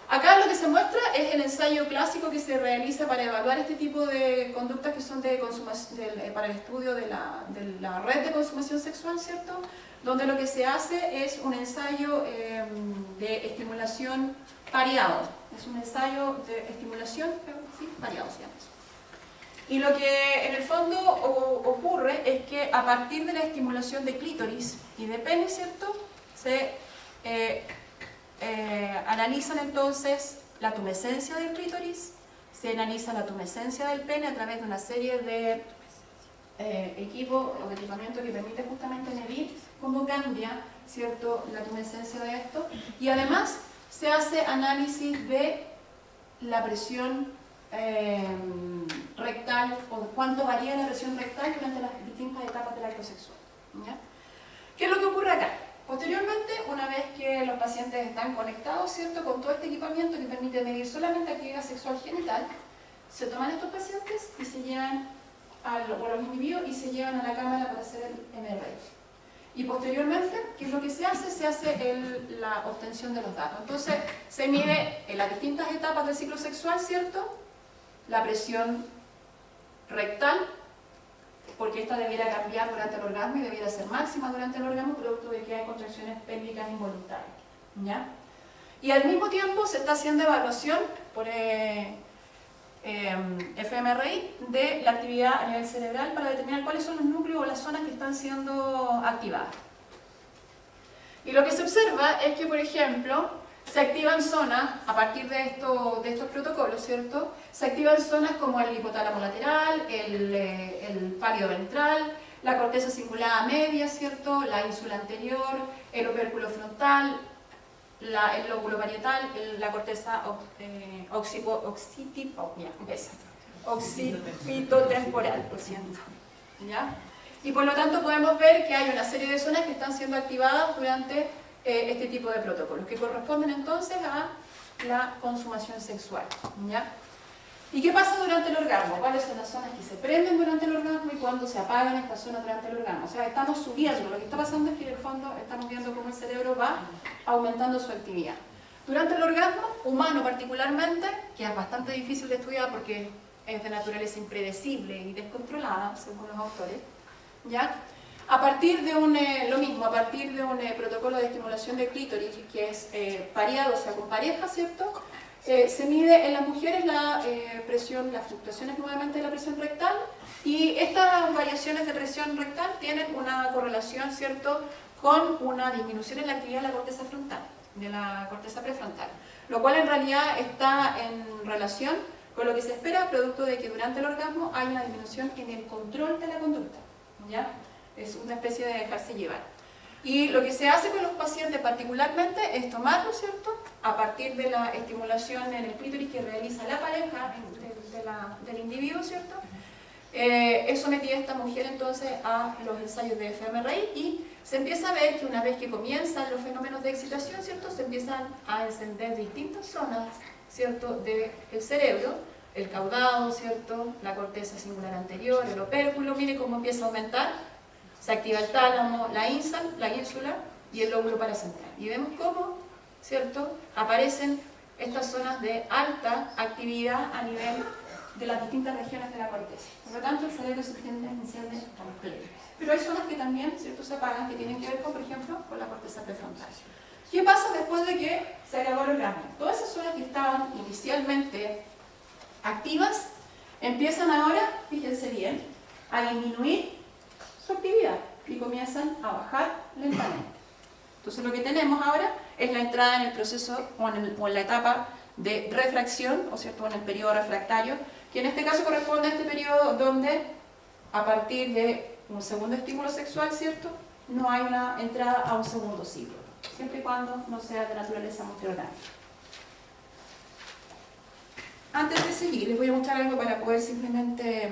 Acá lo que se muestra es el ensayo clásico que se realiza para evaluar este tipo de conductas que son de consumación, para el estudio de la red de consumación sexual, ¿cierto?, donde lo que se hace es un ensayo de estimulación pareado. Es un ensayo de estimulación, sí, pareado se llama eso. Y lo que en el fondo ocurre es que a partir de la estimulación de clítoris y de pene, ¿cierto?, se analizan entonces la tumescencia del clítoris, se analiza la tumescencia del pene a través de una serie de equipos o equipamiento que permite justamente medir cómo cambia, ¿cierto?, la tumescencia de esto, y además se hace análisis de la presión rectal, o cuánto varía la presión rectal durante las distintas etapas del acto sexual, ¿ya? ¿Qué es lo que ocurre acá? Posteriormente, una vez que los pacientes están conectados, ¿cierto?, con todo este equipamiento que permite medir solamente actividad sexual genital, se toman estos pacientes y se llevan o los individuos y se llevan a la cámara para hacer el MRI. Y posteriormente, ¿qué es lo que se hace? Se hace la obtención de los datos. Entonces, se mide en las distintas etapas del ciclo sexual, ¿cierto?, la presión rectal, porque esta debiera cambiar durante el orgasmo y debiera ser máxima durante el orgasmo, producto de que hay contracciones pélvicas involuntarias, ¿ya? Y al mismo tiempo se está haciendo evaluación por fMRI de la actividad a nivel cerebral para determinar cuáles son los núcleos o las zonas que están siendo activadas. Y lo que se observa es que, por ejemplo, se activan zonas, a partir de estos protocolos, ¿cierto?, se activan zonas como el hipotálamo lateral, el pálido ventral, la corteza cingulada media, ¿cierto?, la ínsula anterior, el opérculo frontal, el lóbulo parietal, la corteza occipitotemporal, lo siento, ¿ya? Y por lo tanto podemos ver que hay una serie de zonas que están siendo activadas durante este tipo de protocolos, que corresponden entonces a la consumación sexual, ¿ya? ¿Y qué pasa durante el orgasmo? ¿Cuáles son las zonas que se prenden durante el orgasmo y cuándo se apagan estas zonas durante el orgasmo? O sea, estamos subiendo, lo que está pasando es que en el fondo estamos viendo cómo el cerebro va aumentando su actividad. Durante el orgasmo, humano particularmente, que es bastante difícil de estudiar porque es de naturaleza impredecible y descontrolada, según los autores, ¿ya? A partir de a partir de un protocolo de estimulación de clítoris, que es pareado, o sea, con pareja, ¿cierto?, se mide en las mujeres la presión, las fluctuaciones nuevamente de la presión rectal, y estas variaciones de presión rectal tienen una correlación, ¿cierto?, con una disminución en la actividad de la corteza frontal, de la corteza prefrontal, lo cual en realidad está en relación con lo que se espera, producto de que durante el orgasmo hay una disminución en el control de la conducta, ¿ya? Es una especie de dejarse llevar. Y lo que se hace con los pacientes particularmente es tomarlo, ¿cierto?, a partir de la estimulación en el clítoris que realiza la pareja del individuo, ¿cierto? Es sometida esta mujer entonces a los ensayos de fMRI y se empieza a ver que una vez que comienzan los fenómenos de excitación, ¿cierto?, se empiezan a encender distintas zonas, ¿cierto?, del cerebro, el caudado, ¿cierto?, la corteza singular anterior, el opérculo. Mire cómo empieza a aumentar. Se activa el tálamo, la ínsula y el lóbulo paracentral. Y vemos cómo, ¿cierto?, aparecen estas zonas de alta actividad a nivel de las distintas regiones de la corteza. Por lo tanto, el cerebro se enciende completo. Pero hay zonas que también, ¿cierto?, se apagan, que tienen que ver con, por ejemplo, con la corteza prefrontal. ¿Qué pasa después de que se acabó el orgasmo? Todas esas zonas que estaban inicialmente activas empiezan ahora, fíjense bien, a disminuir su actividad y comienzan a bajar lentamente. Entonces lo que tenemos ahora es la entrada en el proceso o en la etapa de refracción, o cierto, en el periodo refractario, que en este caso corresponde a este periodo donde a partir de un segundo estímulo sexual, ¿cierto?, no hay una entrada a un segundo ciclo, siempre y cuando no sea de naturaleza multiorgánica. Antes de seguir, les voy a mostrar algo para poder simplemente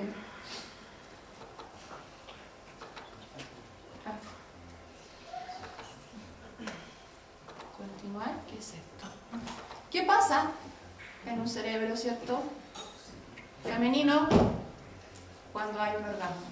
continuar. ¿Qué es esto? ¿Qué pasa en un cerebro, cierto, femenino cuando hay un orgasmo?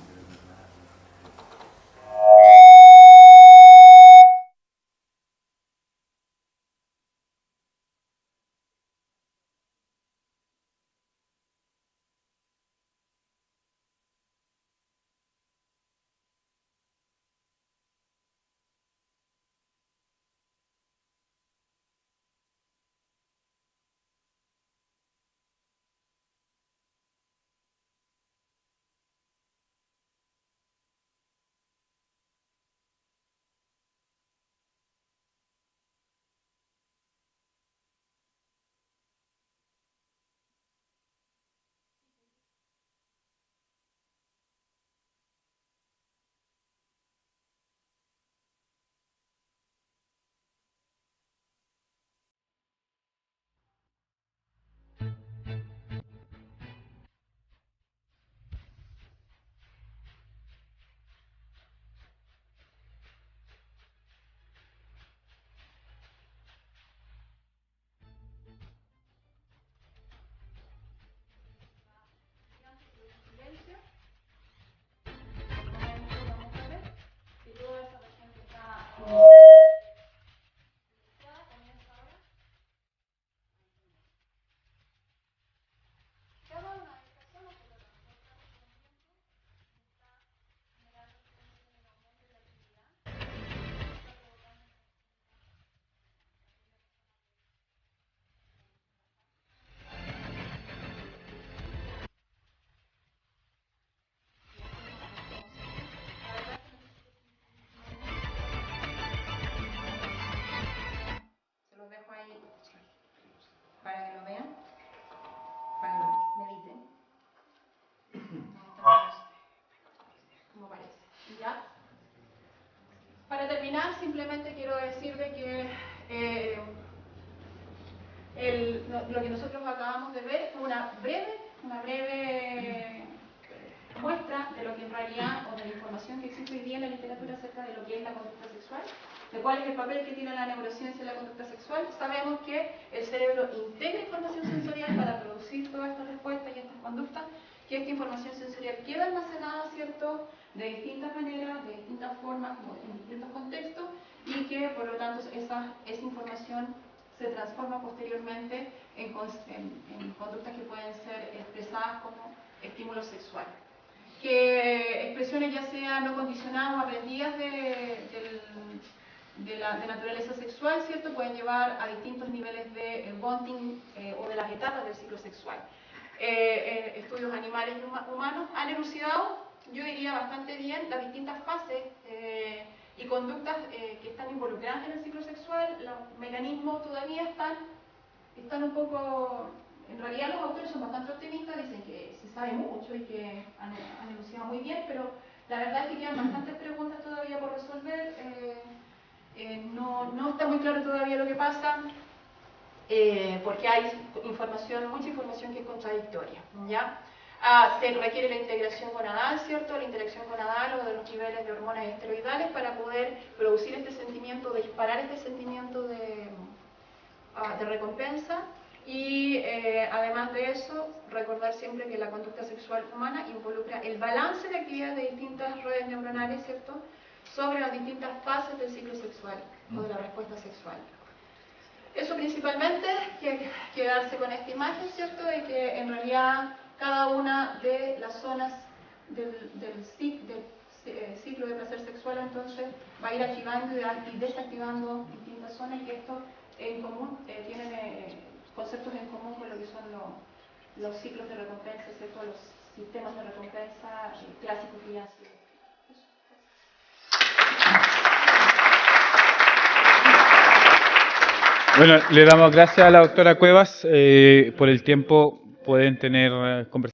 Se los dejo ahí para que lo vean, para que lo mediten. Como parece. ¿Ya? Para terminar, simplemente quiero decir de que lo que nosotros acabamos de ver fue una breve muestra de lo que en realidad, o de la información que existe hoy día en la literatura acerca de lo que es la conducta sexual, de cuál es el papel que tiene la neurociencia en la conducta sexual. Sabemos que el cerebro integra información sensorial para producir todas estas respuestas y estas conductas, que esta información sensorial queda almacenada, ¿cierto?, de distintas maneras, de distintas formas, en distintos contextos, y que por lo tanto esa información se transforma posteriormente en conductas que pueden ser expresadas como estímulos sexuales. Que expresiones ya sean no condicionadas o aprendidas de naturaleza sexual, ¿cierto?, pueden llevar a distintos niveles de bonding o de las etapas del ciclo sexual. Estudios animales y humanos han elucidado, yo diría bastante bien, las distintas fases y conductas que están involucradas en el ciclo sexual. Los mecanismos todavía están un poco... En realidad los autores son bastante optimistas, dicen que se sabe mucho y que han elucidado muy bien, pero la verdad es que quedan bastantes preguntas todavía por resolver. No está muy claro todavía lo que pasa, porque hay mucha información que es contradictoria, ¿ya? Se requiere la integración gonadal, ¿cierto? La interacción gonadal o de los niveles de hormonas esteroidales para poder producir este sentimiento, de disparar este sentimiento de recompensa. Y además de eso, recordar siempre que la conducta sexual humana involucra el balance de actividades de distintas redes neuronales, ¿cierto?, sobre las distintas fases del ciclo sexual o de la respuesta sexual. Eso principalmente, quedarse con esta imagen, ¿cierto?, de que en realidad cada una de las zonas del ciclo de placer sexual entonces va a ir activando y desactivando distintas zonas, y que esto en común tienen conceptos en común con lo que son los ciclos de recompensa, ¿cierto?, los sistemas de recompensa clásicos que ya han sido. Bueno, le damos gracias a la doctora Cuevas por el tiempo. Pueden tener conversaciones.